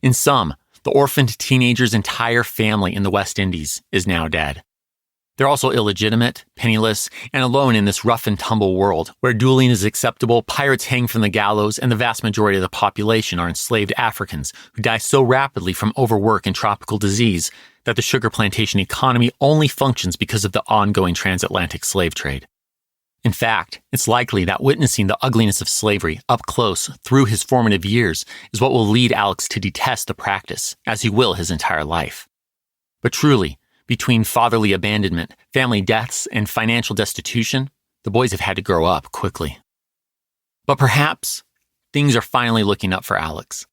In sum, the orphaned teenager's entire family in the West Indies is now dead. They're also illegitimate, penniless, and alone in this rough and tumble world where dueling is acceptable, pirates hang from the gallows, and the vast majority of the population are enslaved Africans who die so rapidly from overwork and tropical disease that the sugar plantation economy only functions because of the ongoing transatlantic slave trade. In fact, it's likely that witnessing the ugliness of slavery up close through his formative years is what will lead Alex to detest the practice, as he will his entire life. But truly, between fatherly abandonment, family deaths, and financial destitution, the boys have had to grow up quickly. But perhaps things are finally looking up for Alex.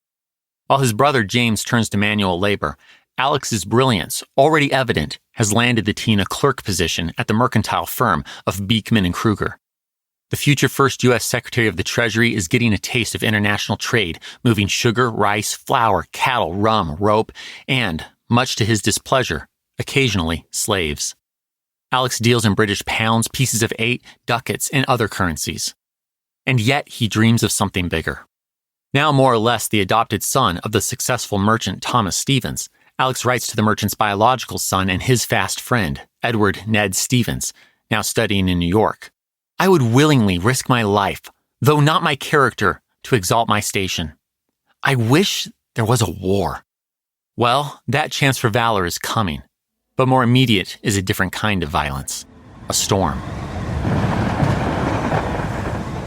While his brother James turns to manual labor, Alex's brilliance, already evident, has landed the teen a clerk position at the mercantile firm of Beekman and Kruger. The future first U.S. Secretary of the Treasury is getting a taste of international trade, moving sugar, rice, flour, cattle, rum, rope, and, much to his displeasure, occasionally slaves. Alex deals in British pounds, pieces of 8, ducats, and other currencies. And yet he dreams of something bigger. Now more or less the adopted son of the successful merchant Thomas Stevens, Alex writes to the merchant's biological son and his fast friend, Edward Ned Stevens, now studying in New York. I would willingly risk my life, though not my character, to exalt my station. I wish there was a war. Well, that chance for valor is coming, but more immediate is a different kind of violence, a storm.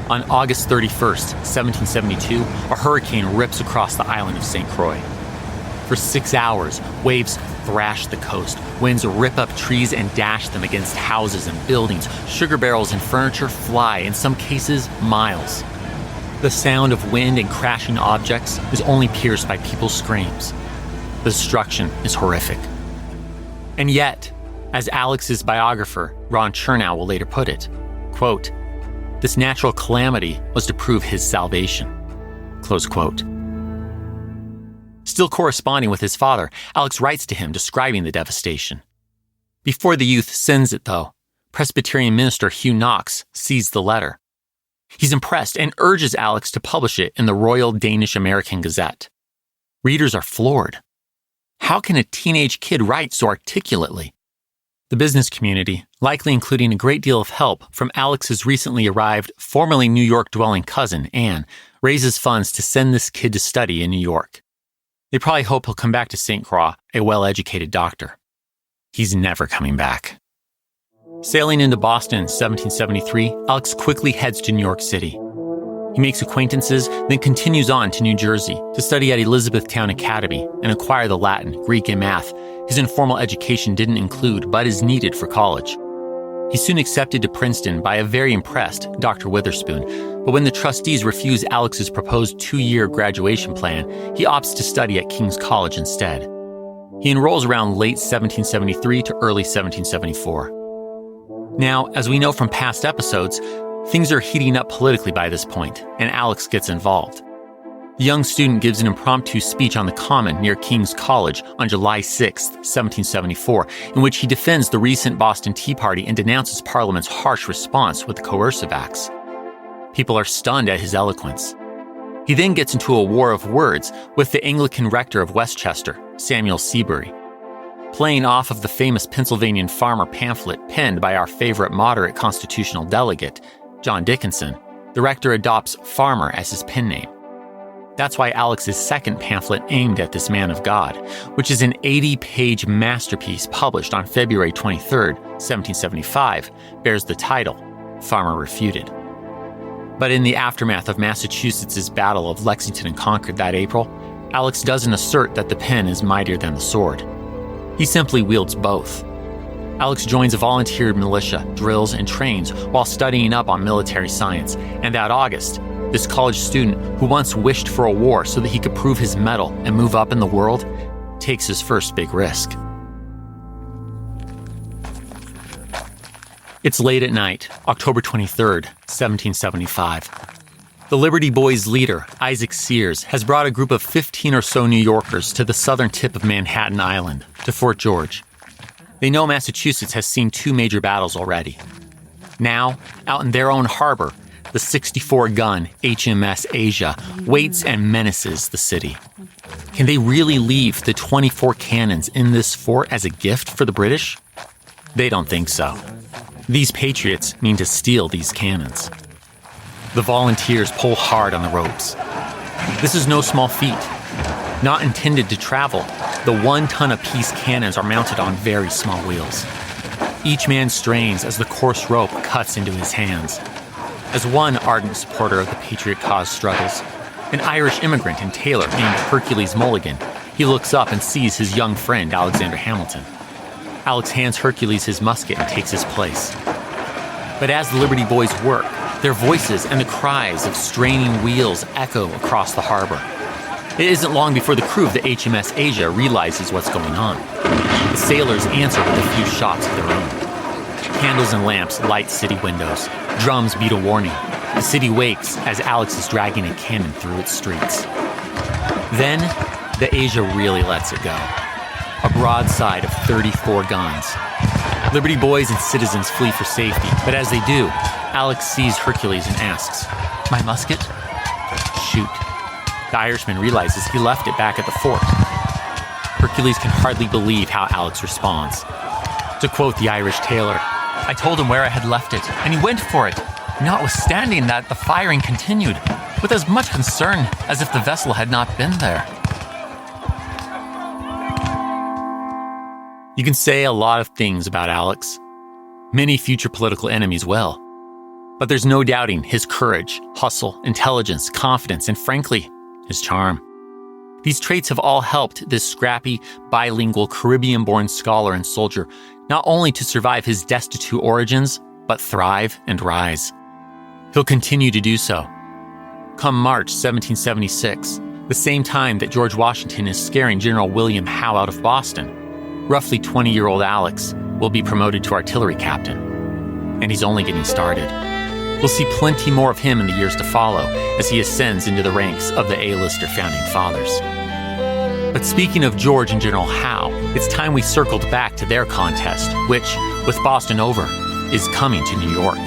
On August 31st, 1772, a hurricane rips across the island of St. Croix. For 6 hours, waves thrash the coast, winds rip up trees and dash them against houses and buildings, sugar barrels and furniture fly, in some cases, miles. The sound of wind and crashing objects is only pierced by people's screams. The destruction is horrific. And yet, as Alex's biographer, Ron Chernow, will later put it, quote, "This natural calamity was to prove his salvation." Close quote. Still corresponding with his father, Alex writes to him describing the devastation. Before the youth sends it, though, Presbyterian minister Hugh Knox sees the letter. He's impressed and urges Alex to publish it in the Royal Danish American Gazette. Readers are floored. How can a teenage kid write so articulately? The business community, likely including a great deal of help from Alex's recently arrived, formerly New York-dwelling cousin, Anne, raises funds to send this kid to study in New York. They probably hope he'll come back to St. Croix, a well-educated doctor. He's never coming back. Sailing into Boston in 1773, Alex quickly heads to New York City. He makes acquaintances, then continues on to New Jersey to study at Elizabethtown Academy and acquire the Latin, Greek, and math his informal education didn't include but is needed for college. He's soon accepted to Princeton by a very impressed Dr. Witherspoon, but when the trustees refuse Alex's proposed 2-year graduation plan, he opts to study at King's College instead. He enrolls around late 1773 to early 1774. Now, as we know from past episodes, things are heating up politically by this point, and Alex gets involved. The young student gives an impromptu speech on the Common near King's College on July 6, 1774, in which he defends the recent Boston Tea Party and denounces Parliament's harsh response with the coercive acts. People are stunned at his eloquence. He then gets into a war of words with the Anglican rector of Westchester, Samuel Seabury. Playing off of the famous Pennsylvanian farmer pamphlet penned by our favorite moderate constitutional delegate, John Dickinson, the rector adopts farmer as his pen name. That's why Alex's second pamphlet aimed at this man of God, which is an 80-page masterpiece published on February 23, 1775, bears the title, Farmer Refuted. But in the aftermath of Massachusetts' Battle of Lexington and Concord that April, Alex doesn't assert that the pen is mightier than the sword. He simply wields both. Alex joins a volunteer militia, drills, and trains while studying up on military science, and that August, this college student who once wished for a war so that he could prove his mettle and move up in the world, takes his first big risk. It's late at night, October 23rd, 1775. The Liberty Boys' leader, Isaac Sears, has brought a group of 15 or so New Yorkers to the southern tip of Manhattan Island, to Fort George. They know Massachusetts has seen 2 major battles already. Now, out in their own harbor, the 64-gun HMS Asia waits and menaces the city. Can they really leave the 24 cannons in this fort as a gift for the British? They don't think so. These patriots mean to steal these cannons. The volunteers pull hard on the ropes. This is no small feat. Not intended to travel, the 1-ton-apiece cannons are mounted on very small wheels. Each man strains as the coarse rope cuts into his hands. As one ardent supporter of the patriot cause struggles, an Irish immigrant and tailor named Hercules Mulligan, he looks up and sees his young friend Alexander Hamilton. Alex hands Hercules his musket and takes his place. But as the Liberty Boys work, their voices and the cries of straining wheels echo across the harbor. It isn't long before the crew of the HMS Asia realizes what's going on. The sailors answer with a few shots of their own. Candles and lamps light city windows. Drums beat a warning. The city wakes as Alex is dragging a cannon through its streets. Then, the Asia really lets it go. A broadside of 34 guns. Liberty Boys and citizens flee for safety, but as they do, Alex sees Hercules and asks, "My musket?" "Shoot." The Irishman realizes he left it back at the fort. Hercules can hardly believe how Alex responds. To quote the Irish tailor, "I told him where I had left it, and he went for it, notwithstanding that the firing continued, with as much concern as if the vessel had not been there." You can say a lot of things about Alex. Many future political enemies will. But there's no doubting his courage, hustle, intelligence, confidence, and frankly, his charm. These traits have all helped this scrappy, bilingual, Caribbean-born scholar and soldier not only to survive his destitute origins, but thrive and rise. He'll continue to do so. Come March 1776, the same time that George Washington is scaring General William Howe out of Boston, roughly 20-year-old Alex will be promoted to artillery captain. And he's only getting started. We'll see plenty more of him in the years to follow as he ascends into the ranks of the A-lister founding fathers. But speaking of George and General Howe, it's time we circled back to their contest, which, with Boston over, is coming to New York.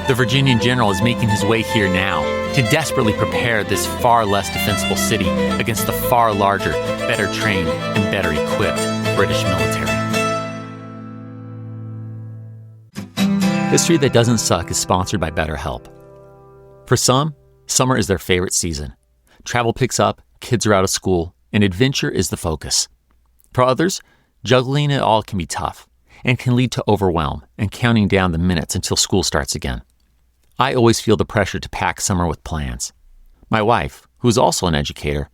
The Virginian general is making his way here now to desperately prepare this far less defensible city against the far larger, better trained, and better equipped British military. History That Doesn't Suck is sponsored by BetterHelp. For some, summer is their favorite season. Travel picks up, kids are out of school, and adventure is the focus. For others, juggling it all can be tough and can lead to overwhelm and counting down the minutes until school starts again. I always feel the pressure to pack summer with plans. My wife, who is also an educator,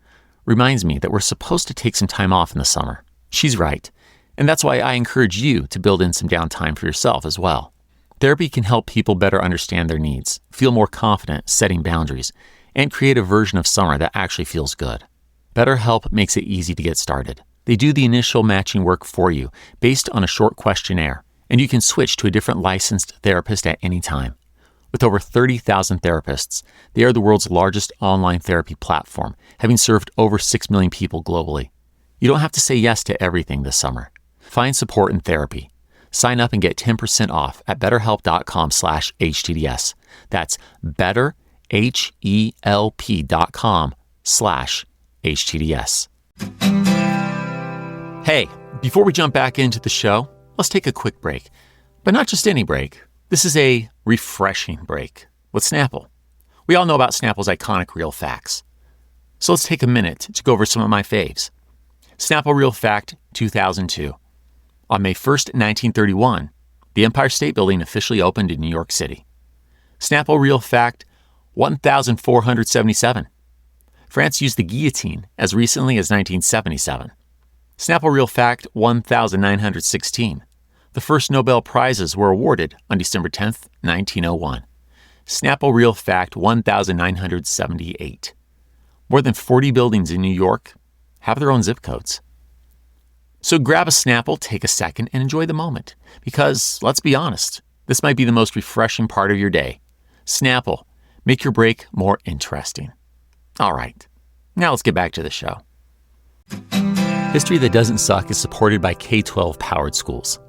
reminds me that we're supposed to take some time off in the summer. She's right, and that's why I encourage you to build in some downtime for yourself as well. Therapy can help people better understand their needs, feel more confident setting boundaries, and create a version of summer that actually feels good. BetterHelp makes it easy to get started. They do the initial matching work for you based on a short questionnaire, and you can switch to a different licensed therapist at any time. With over 30,000 therapists, they are the world's largest online therapy platform, having served over 6 million people globally. You don't have to say yes to everything this summer. Find support in therapy. Sign up and get 10% off at betterhelp.com/HTDS. That's betterhelp.com/HTDS. Hey, before we jump back into the show, let's take a quick break. But not just any break. This is a refreshing break with Snapple. We all know about Snapple's iconic real facts. So let's take a minute to go over some of my faves. Snapple Real Fact 2002. On May 1st, 1931, the Empire State Building officially opened in New York City. Snapple Real Fact 1477. France used the guillotine as recently as 1977. Snapple Real Fact 1916. The first Nobel Prizes were awarded on December 10th, 1901. Snapple Real Fact 1978. More than 40 buildings in New York have their own zip codes. So grab a Snapple, take a second, and enjoy the moment. Because, let's be honest, this might be the most refreshing part of your day. Snapple, make your break more interesting. All right, now let's get back to the show. History That Doesn't Suck is supported by K-12 powered schools.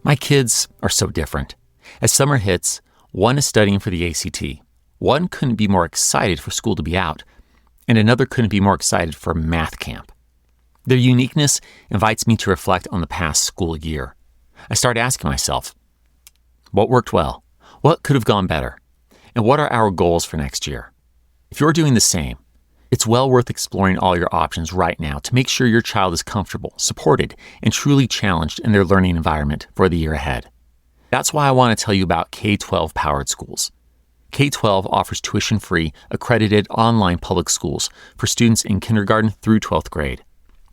My kids are so different. As summer hits, one is studying for the ACT. One couldn't be more excited for school to be out, and another couldn't be more excited for math camp. Their uniqueness invites me to reflect on the past school year. I start asking myself, what worked well? What could have gone better? And what are our goals for next year? If you're doing the same, it's well worth exploring all your options right now to make sure your child is comfortable, supported, and truly challenged in their learning environment for the year ahead. That's why I want to tell you about K-12 powered schools. K-12 offers tuition-free, accredited online public schools for students in kindergarten through 12th grade.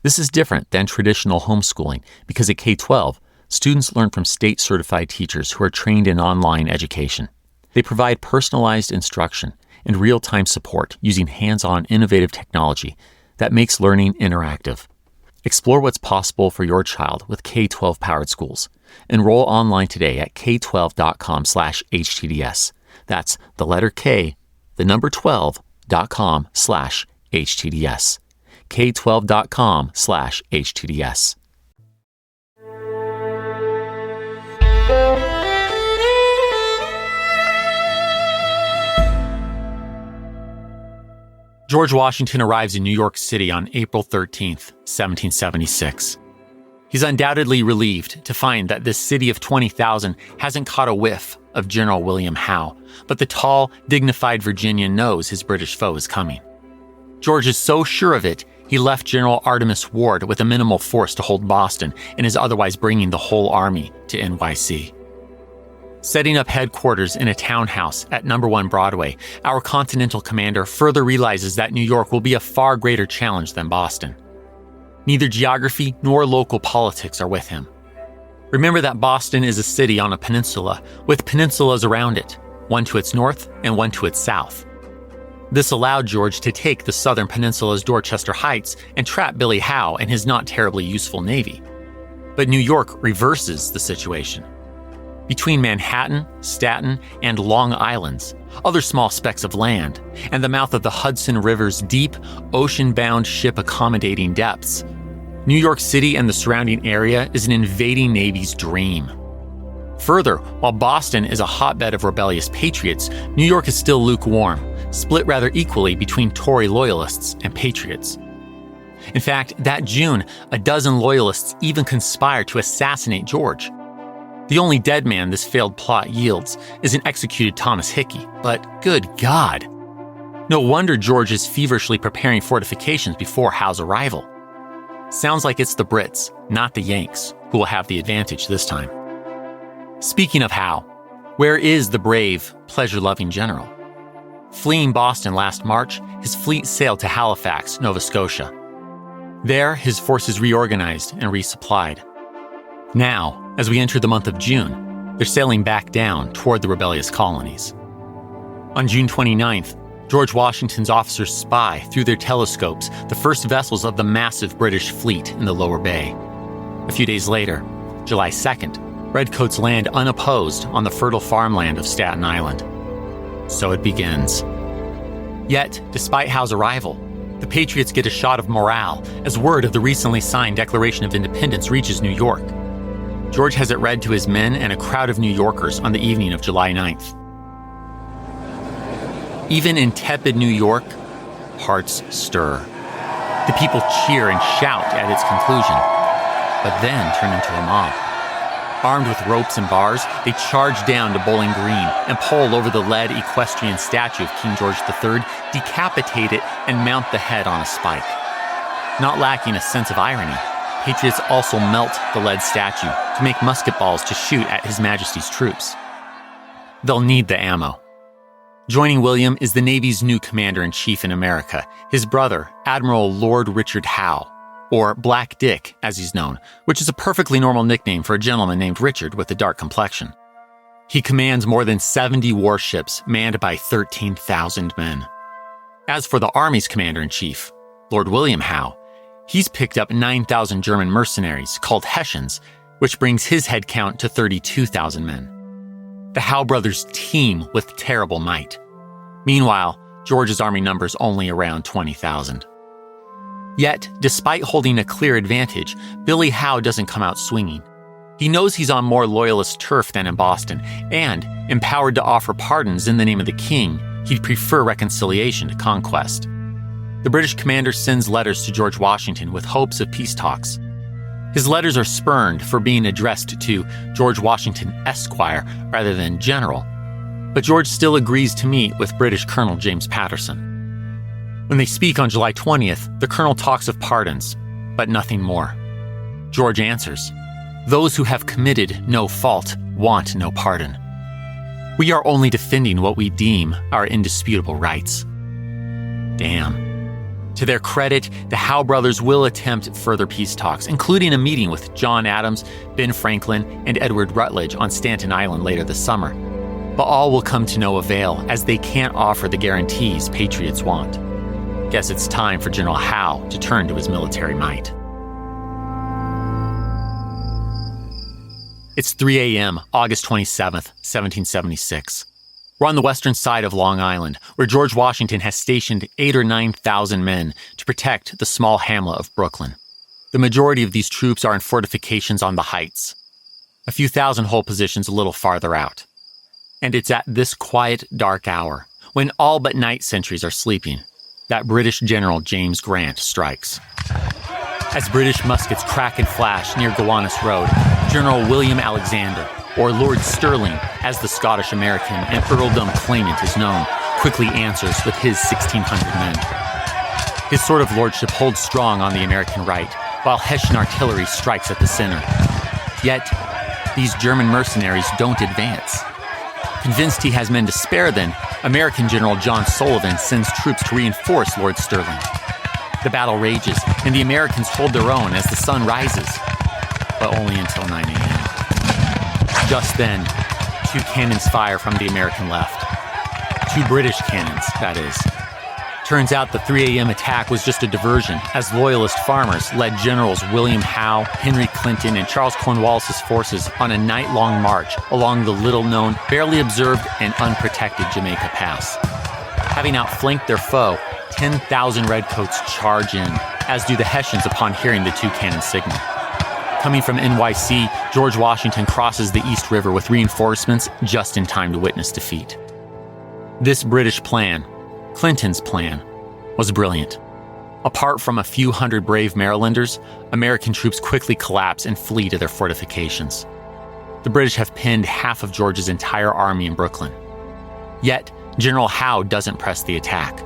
This is different than traditional homeschooling because at K-12, students learn from state-certified teachers who are trained in online education. They provide personalized instruction and real-time support using hands-on innovative technology that makes learning interactive. Explore what's possible for your child with K-12 powered schools. Enroll online today at k12.com/HTDS. That's the letter K, the number 12.com/HTDS. k12.com/HTDS. George Washington arrives in New York City on April 13th, 1776. He's undoubtedly relieved to find that this city of 20,000 hasn't caught a whiff of General William Howe, but the tall, dignified Virginian knows his British foe is coming. George is so sure of it, he left General Artemus Ward with a minimal force to hold Boston and is otherwise bringing the whole army to NYC. Setting up headquarters in a townhouse at No. 1 Broadway, our Continental commander further realizes that New York will be a far greater challenge than Boston. Neither geography nor local politics are with him. Remember that Boston is a city on a peninsula, with peninsulas around it, one to its north and one to its south. This allowed George to take the southern peninsula's Dorchester Heights and trap Billy Howe and his not terribly useful navy. But New York reverses the situation. Between Manhattan, Staten, and Long Islands, other small specks of land, and the mouth of the Hudson River's deep, ocean-bound ship-accommodating depths, New York City and the surrounding area is an invading Navy's dream. Further, while Boston is a hotbed of rebellious patriots, New York is still lukewarm, split rather equally between Tory loyalists and patriots. In fact, that June, a dozen loyalists even conspired to assassinate George. The only dead man this failed plot yields is an executed Thomas Hickey, but good God! No wonder George is feverishly preparing fortifications before Howe's arrival. Sounds like it's the Brits, not the Yanks, who will have the advantage this time. Speaking of Howe, Where is the brave, pleasure-loving general? Fleeing Boston last March, his fleet sailed to Halifax, Nova Scotia. There, his forces reorganized and resupplied. Now, as we enter the month of June, they're sailing back down toward the rebellious colonies. On June 29th, George Washington's officers spy through their telescopes the first vessels of the massive British fleet in the lower bay. A few days later, July 2nd, redcoats land unopposed on the fertile farmland of Staten Island. So it begins. Yet, despite Howe's arrival, the Patriots get a shot of morale as word of the recently signed Declaration of Independence reaches New York. George has it read to his men and a crowd of New Yorkers on the evening of July 9th. Even in tepid New York, hearts stir. The people cheer and shout at its conclusion, but then turn into a mob. Armed with ropes and bars, they charge down to Bowling Green and pole over the lead equestrian statue of King George III, decapitate it, and mount the head on a spike. Not lacking a sense of irony, Patriots also melt the lead statue to make musket balls to shoot at His Majesty's troops. They'll need the ammo. Joining William is the Navy's new commander-in-chief in America, his brother, Admiral Lord Richard Howe, or Black Dick, as he's known, which is a perfectly normal nickname for a gentleman named Richard with a dark complexion. He commands more than 70 warships manned by 13,000 men. As for the Army's commander-in-chief, Lord William Howe, he's picked up 9,000 German mercenaries called Hessians, which brings his head count to 32,000 men. The Howe brothers team with terrible might. Meanwhile, George's army numbers only around 20,000. Yet, despite holding a clear advantage, Billy Howe doesn't come out swinging. He knows he's on more loyalist turf than in Boston, and, empowered to offer pardons in the name of the king, he'd prefer reconciliation to conquest. The British commander sends letters to George Washington with hopes of peace talks. His letters are spurned for being addressed to George Washington Esquire rather than General, but George still agrees to meet with British Colonel James Patterson. When they speak on July 20th, the colonel talks of pardons, but nothing more. George answers, "Those who have committed no fault want no pardon. We are only defending what we deem our indisputable rights." Damn. To their credit, the Howe brothers will attempt further peace talks, including a meeting with John Adams, Ben Franklin, and Edward Rutledge on Staten Island later this summer. But all will come to no avail, as they can't offer the guarantees patriots want. Guess it's time for General Howe to turn to his military might. It's 3 a.m., August 27th, 1776. We're on the western side of Long Island, where George Washington has stationed 8,000 or 9,000 men to protect the small hamlet of Brooklyn. The majority of these troops are in fortifications on the heights. A few thousand hold positions a little farther out. And it's at this quiet, dark hour, when all but night sentries are sleeping, that British General James Grant strikes. As British muskets crack and flash near Gowanus Road, General William Alexander, or Lord Stirling, as the Scottish-American and earldom claimant is known, quickly answers with his 1,600 men. His sword of lordship holds strong on the American right, while Hessian artillery strikes at the center. Yet, these German mercenaries don't advance. Convinced he has men to spare then, American General John Sullivan sends troops to reinforce Lord Stirling. The battle rages, and the Americans hold their own as the sun rises, but only until 9 a.m. Just then, 2 cannons fire from the American left. 2 British cannons, that is. Turns out the 3 a.m. attack was just a diversion, as Loyalist farmers led Generals William Howe, Henry Clinton, and Charles Cornwallis's forces on a night-long march along the little-known, barely observed, and unprotected Jamaica Pass. Having outflanked their foe, 10,000 redcoats charge in, as do the Hessians upon hearing the 2 cannon signal. Coming from NYC, George Washington crosses the East River with reinforcements just in time to witness defeat. This British plan, Clinton's plan, was brilliant. Apart from a few hundred brave Marylanders, American troops quickly collapse and flee to their fortifications. The British have pinned half of George's entire army in Brooklyn. Yet, General Howe doesn't press the attack.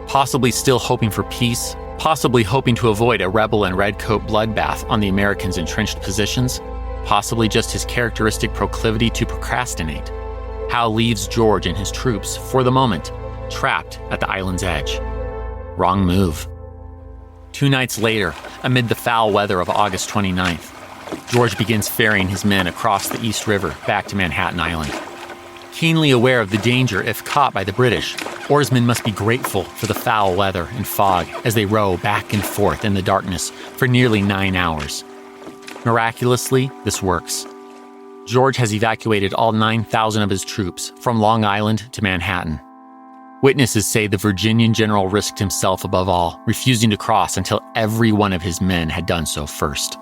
Possibly still hoping for peace, possibly hoping to avoid a rebel and redcoat bloodbath on the Americans' entrenched positions, possibly just his characteristic proclivity to procrastinate. Howe leaves George and his troops, for the moment, trapped at the island's edge. Wrong move. 2 nights later, amid the foul weather of August 29th, George begins ferrying his men across the East River back to Manhattan Island. Keenly aware of the danger if caught by the British, oarsmen must be grateful for the foul weather and fog as they row back and forth in the darkness for nearly 9 hours. Miraculously, this works. George has evacuated all 9,000 of his troops from Long Island to Manhattan. Witnesses say the Virginian general risked himself above all, refusing to cross until every one of his men had done so first.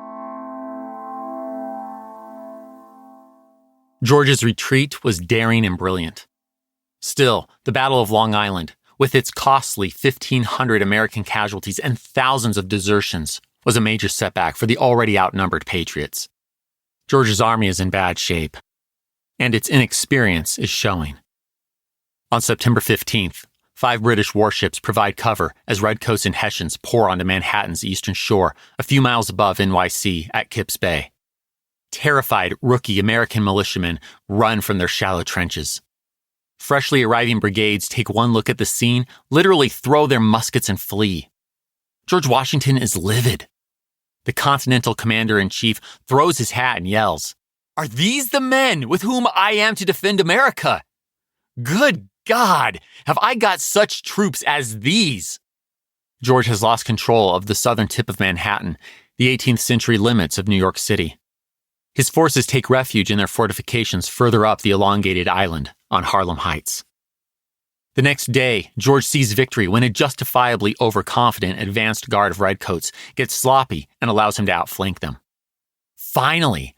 George's retreat was daring and brilliant. Still, the Battle of Long Island, with its costly 1,500 American casualties and thousands of desertions, was a major setback for the already outnumbered Patriots. George's army is in bad shape, and its inexperience is showing. On September 15th, 5 British warships provide cover as Redcoats and Hessians pour onto Manhattan's eastern shore, a few miles above NYC at Kips Bay. Terrified rookie American militiamen run from their shallow trenches. Freshly arriving brigades take one look at the scene, literally throw their muskets and flee. George Washington is livid. The Continental Commander-in-Chief throws his hat and yells, "Are these the men with whom I am to defend America? Good God, have I got such troops as these?" George has lost control of the southern tip of Manhattan, the 18th century limits of New York City. His forces take refuge in their fortifications further up the elongated island on Harlem Heights. The next day, George sees victory when a justifiably overconfident advanced guard of Redcoats gets sloppy and allows him to outflank them. Finally,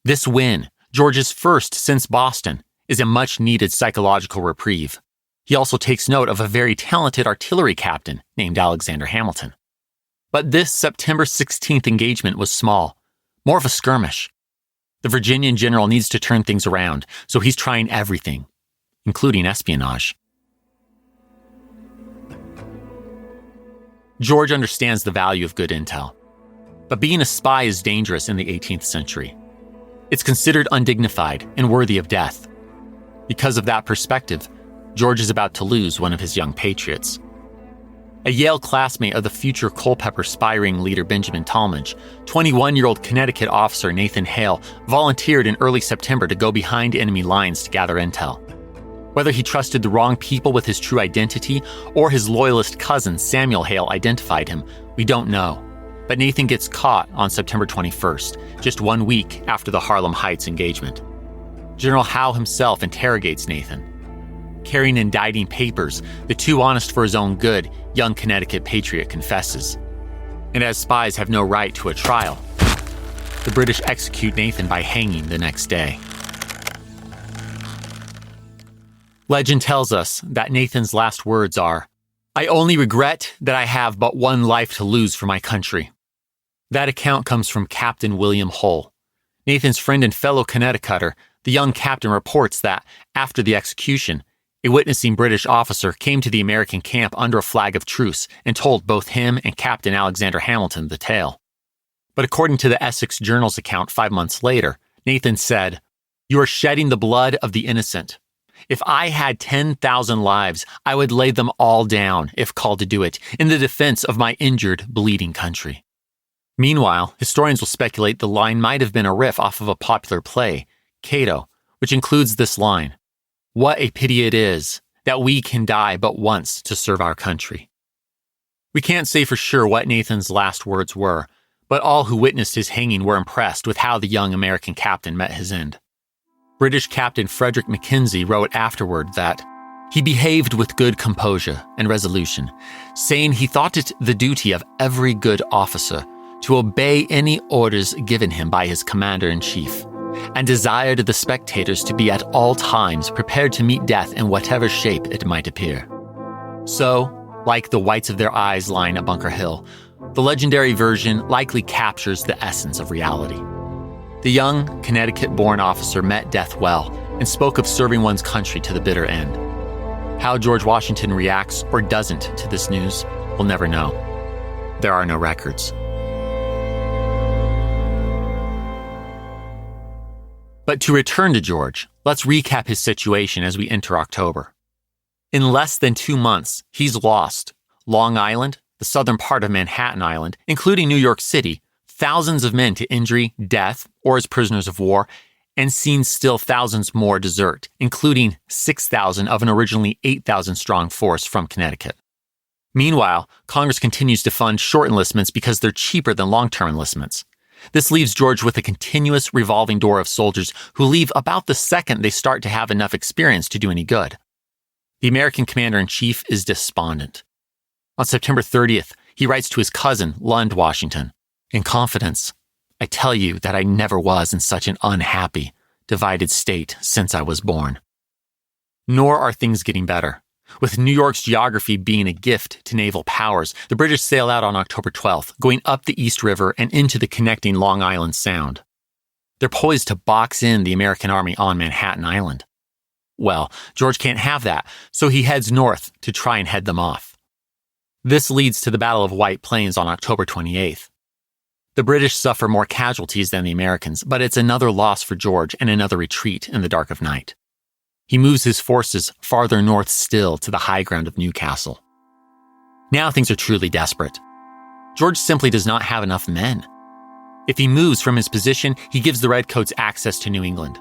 this win, George's first since Boston, is a much-needed psychological reprieve. He also takes note of a very talented artillery captain named Alexander Hamilton. But this September 16th engagement was small, more of a skirmish. The Virginian general needs to turn things around, so he's trying everything, including espionage. George understands the value of good intel. But being a spy is dangerous in the 18th century. It's considered undignified and worthy of death. Because of that perspective, George is about to lose one of his young patriots. A Yale classmate of the future Culpeper spy ring leader Benjamin Talmadge, 21-year-old Connecticut officer Nathan Hale volunteered in early September to go behind enemy lines to gather intel. Whether he trusted the wrong people with his true identity or his loyalist cousin Samuel Hale identified him, we don't know. But Nathan gets caught on September 21st, just 1 week after the Harlem Heights engagement. General Howe himself interrogates Nathan. Carrying indicting papers, the too honest for his own good young Connecticut patriot confesses. And as spies have no right to a trial, the British execute Nathan by hanging the next day. Legend tells us that Nathan's last words are, "I only regret that I have but one life to lose for my country." That account comes from Captain William Hull. Nathan's friend and fellow Connecticutter, the young captain reports that, after the execution, a witnessing British officer came to the American camp under a flag of truce and told both him and Captain Alexander Hamilton the tale. But according to the Essex Journal's account 5 months later, Nathan said, "You are shedding the blood of the innocent. If I had 10,000 lives, I would lay them all down, if called to do it, in the defense of my injured, bleeding country." Meanwhile, historians will speculate the line might have been a riff off of a popular play, Cato, which includes this line, "What a pity it is that we can die but once to serve our country." We can't say for sure what Nathan's last words were, but all who witnessed his hanging were impressed with how the young American captain met his end. British Captain Frederick Mackenzie wrote afterward that he behaved with good composure and resolution, saying he thought it the duty of every good officer to obey any orders given him by his commander-in-chief, and desired the spectators to be at all times prepared to meet death in whatever shape it might appear. So, like the whites of their eyes line at Bunker Hill, the legendary version likely captures the essence of reality. The young, Connecticut-born officer met death well and spoke of serving one's country to the bitter end. How George Washington reacts or doesn't to this news, we'll never know. There are no records. But to return to George, let's recap his situation as we enter October. In less than 2 months, he's lost Long Island, the southern part of Manhattan Island, including New York City, thousands of men to injury, death, or as prisoners of war, and seen still thousands more desert, including 6,000 of an originally 8,000-strong force from Connecticut. Meanwhile, Congress continues to fund short enlistments because they're cheaper than long-term enlistments. This leaves George with a continuous revolving door of soldiers who leave about the second they start to have enough experience to do any good. The American commander-in-chief is despondent. On September 30th, he writes to his cousin, Lund Washington, in confidence, "I tell you that I never was in such an unhappy, divided state since I was born." Nor are things getting better. With New York's geography being a gift to naval powers, the British sail out on October 12th, going up the East River and into the connecting Long Island Sound. They're poised to box in the American army on Manhattan Island. Well, George can't have that, so he heads north to try and head them off. This leads to the Battle of White Plains on October 28th. The British suffer more casualties than the Americans, but it's another loss for George and another retreat in the dark of night. He moves his forces farther north still to the high ground of Newcastle. Now things are truly desperate. George simply does not have enough men. If he moves from his position, he gives the Redcoats access to New England.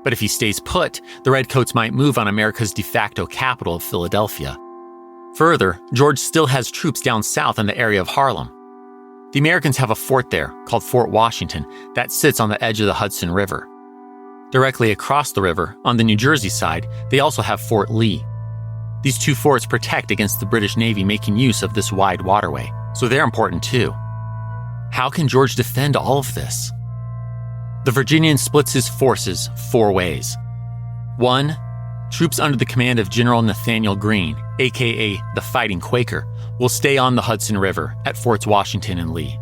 But if he stays put, the Redcoats might move on America's de facto capital of Philadelphia. Further, George still has troops down south in the area of Harlem. The Americans have a fort there, called Fort Washington, that sits on the edge of the Hudson River. Directly across the river, on the New Jersey side, they also have Fort Lee. These two forts protect against the British Navy making use of this wide waterway, so they're important too. How can George defend all of this? The Virginian splits his forces 4 ways. 1. Troops under the command of General Nathaniel Greene, aka the Fighting Quaker, will stay on the Hudson River at Forts Washington and Lee.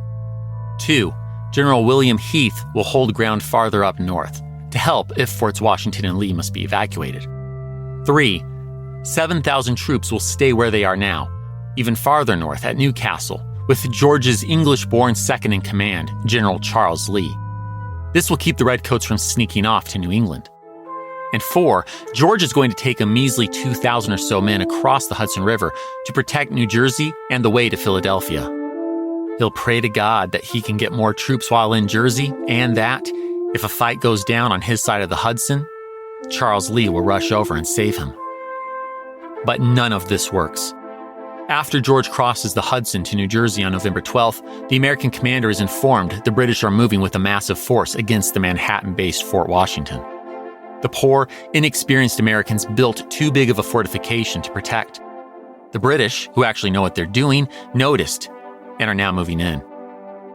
2. General William Heath will hold ground farther up north, to help if Forts Washington and Lee must be evacuated. 3. 7,000 troops will stay where they are now, even farther north at Newcastle, with George's English-born second in command, General Charles Lee. This will keep the Redcoats from sneaking off to New England. And 4, George is going to take a measly 2,000 or so men across the Hudson River to protect New Jersey and the way to Philadelphia. He'll pray to God that he can get more troops while in Jersey, and that, if a fight goes down on his side of the Hudson, Charles Lee will rush over and save him. But none of this works. After George crosses the Hudson to New Jersey on November 12th, the American commander is informed the British are moving with a massive force against the Manhattan-based Fort Washington. The poor, inexperienced Americans built too big of a fortification to protect. The British, who actually know what they're doing, noticed and are now moving in.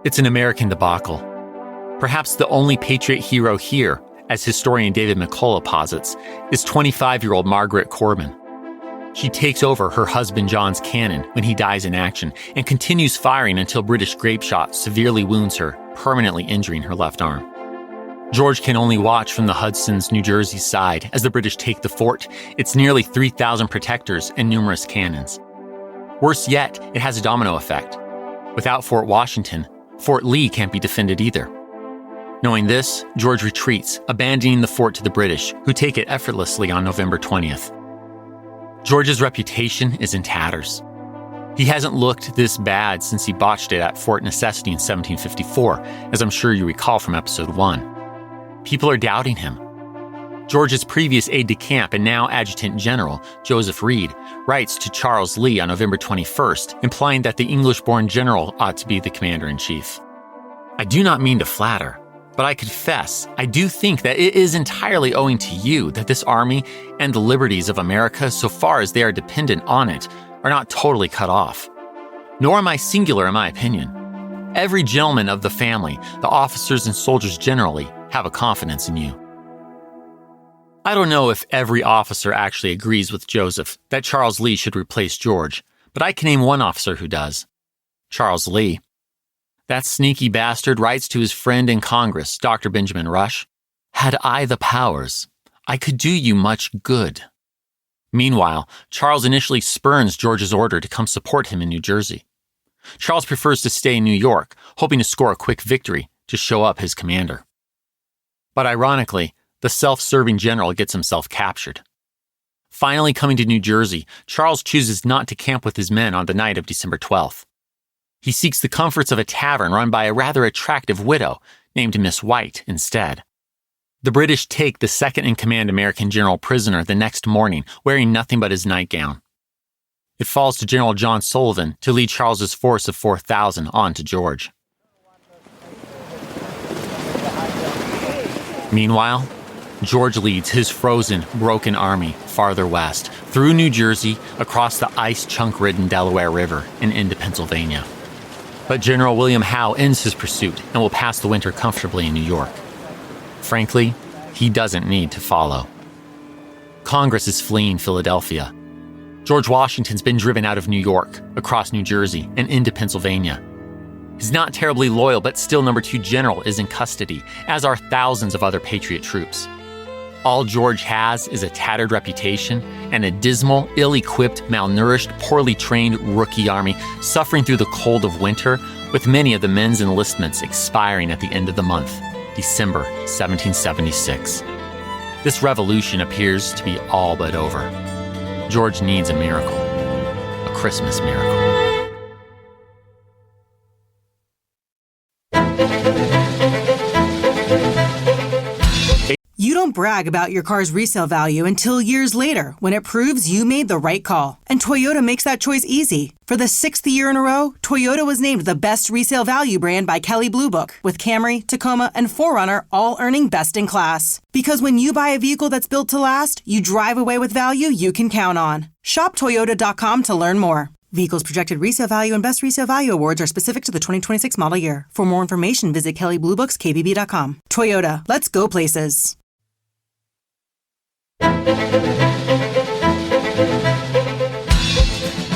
It's an American debacle. Perhaps the only patriot hero here, as historian David McCullough posits, is 25-year-old Margaret Corbin. She takes over her husband John's cannon when he dies in action and continues firing until British grape shot severely wounds her, permanently injuring her left arm. George can only watch from the Hudson's New Jersey side as the British take the fort, its nearly 3,000 protectors and numerous cannons. Worse yet, it has a domino effect. Without Fort Washington, Fort Lee can't be defended either. Knowing this, George retreats, abandoning the fort to the British, who take it effortlessly on November 20th. George's reputation is in tatters. He hasn't looked this bad since he botched it at Fort Necessity in 1754, as I'm sure you recall from episode 1. People are doubting him. George's previous aide-de-camp and now adjutant general, Joseph Reed, writes to Charles Lee on November 21st, implying that the English-born general ought to be the commander-in-chief. I do not mean to flatter, but I confess I do think that it is entirely owing to you that this army and the liberties of America, so far as they are dependent on it, are not totally cut off. Nor am I singular in my opinion. Every gentleman of the family, the officers and soldiers generally, have a confidence in you. I don't know if every officer actually agrees with Joseph that Charles Lee should replace George, but I can name one officer who does. Charles Lee. That sneaky bastard writes to his friend in Congress, Dr. Benjamin Rush, "Had I the powers, I could do you much good." Meanwhile, Charles initially spurns George's order to come support him in New Jersey. Charles prefers to stay in New York, hoping to score a quick victory to show up his commander. But ironically, the self-serving general gets himself captured. Finally coming to New Jersey, Charles chooses not to camp with his men on the night of December 12th. He seeks the comforts of a tavern run by a rather attractive widow named Miss White instead. The British take the second-in-command American general prisoner the next morning, wearing nothing but his nightgown. It falls to General John Sullivan to lead Charles's force of 4,000 on to George. Meanwhile, George leads his frozen, broken army farther west, through New Jersey, across the ice-chunk-ridden Delaware River, and into Pennsylvania. But General William Howe ends his pursuit and will pass the winter comfortably in New York. Frankly, he doesn't need to follow. Congress is fleeing Philadelphia. George Washington's been driven out of New York, across New Jersey, and into Pennsylvania. His not terribly loyal but still number 2 general is in custody, as are thousands of other Patriot troops. All George has is a tattered reputation and a dismal, ill-equipped, malnourished, poorly trained rookie army suffering through the cold of winter, with many of the men's enlistments expiring at the end of the month, December 1776. This revolution appears to be all but over. George needs a miracle, a Christmas miracle. You don't brag about your car's resale value until years later, when it proves you made the right call. And Toyota makes that choice easy. For the 6th year in a row, Toyota was named the best resale value brand by Kelley Blue Book, with Camry, Tacoma, and 4Runner all earning best in class. Because when you buy a vehicle that's built to last, you drive away with value you can count on. Shop Toyota.com to learn more. Vehicles projected resale value and best resale value awards are specific to the 2026 model year. For more information, visit KelleyBlueBooksKBB.com. Toyota, let's go places.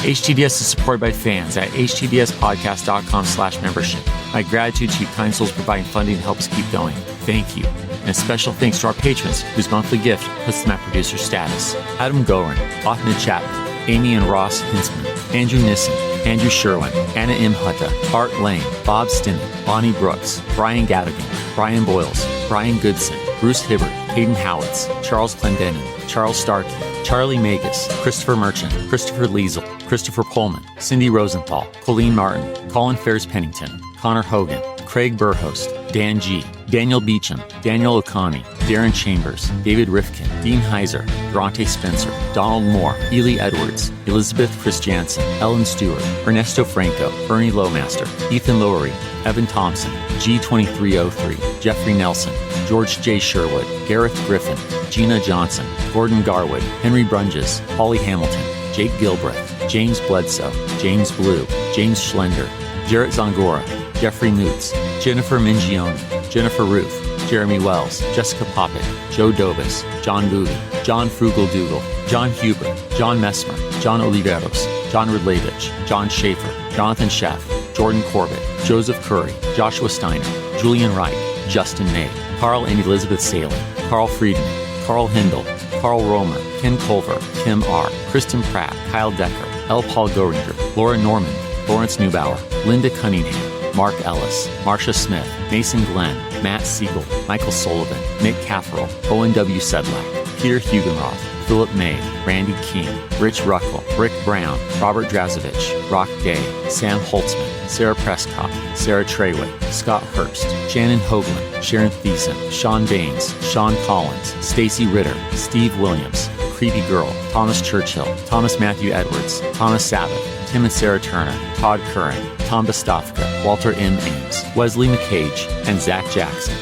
HTDS is supported by fans at htdspodcast.com/membership. My gratitude to you kind souls providing funding helps keep going. Thank you. And a special thanks to our patrons, whose monthly gift puts them at producer status. Adam Gorin, Othman Chapman, Amy and Ross Hinsman, Andrew Nissen, Andrew Sherwin, Anna M. Hutta, Art Lane, Bob Stinney, Bonnie Brooks, Brian Gadigan, Brian Boyles, Brian Goodson, Bruce Hibbert, Hayden Howitz, Charles Clendenin, Charles Starkey, Charlie Magus, Christopher Merchant, Christopher Liesel, Christopher Pullman, Cindy Rosenthal, Colleen Martin, Colin Ferris-Pennington, Connor Hogan, Craig Burhost, Dan G., Daniel Beecham, Daniel O'Conney, Darren Chambers, David Rifkin, Dean Heiser, Durante Spencer, Donald Moore, Ely Edwards, Elizabeth Chris Jansen, Ellen Stewart, Ernesto Franco, Bernie Lowmaster, Ethan Lowery, Evan Thompson, G2303, Jeffrey Nelson, George J. Sherwood, Gareth Griffin, Gina Johnson, Gordon Garwood, Henry Brunges, Holly Hamilton, Jake Gilbreth, James Bledsoe, James Blue, James Schlender, Jarrett Zongora, Jeffrey Newts, Jennifer Mingione, Jennifer Ruth, Jeremy Wells, Jessica Poppett, Joe Dobis, John Booty, John Frugal Dougal, John Huber, John Messmer, John Oliveros, John Rudlevich, John Schaefer, Jonathan Sheff, Jordan Corbett, Joseph Curry, Joshua Steiner, Julian Wright, Justin May, Carl and Elizabeth Saley, Carl Friedman, Carl Hindle, Carl Romer, Ken Culver, Kim R., Kristen Pratt, Kyle Decker, L. Paul Goringer, Laura Norman, Lawrence Neubauer, Linda Cunningham, Mark Ellis, Marcia Smith, Mason Glenn, Matt Siegel, Michael Sullivan, Nick Cafferel, Owen W. Sedlak, Peter Hugenroth, Philip May, Randy King, Rich Ruckel, Rick Brown, Robert Drazovich, Rock Day, Sam Holtzman, Sarah Prescott, Sarah Treyway, Scott Hurst, Shannon Hoagland, Sharon Thiessen, Sean Baines, Sean Collins, Stacy Ritter, Steve Williams, Creepy Girl, Thomas Churchill, Thomas Matthew Edwards, Thomas Sabbath, Tim and Sarah Turner, Todd Curran, Tom Bostofka, Walter M. Ames, Wesley McCage, and Zach Jackson.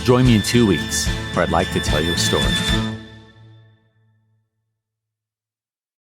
Join me in 2 weeks, where I'd like to tell you a story.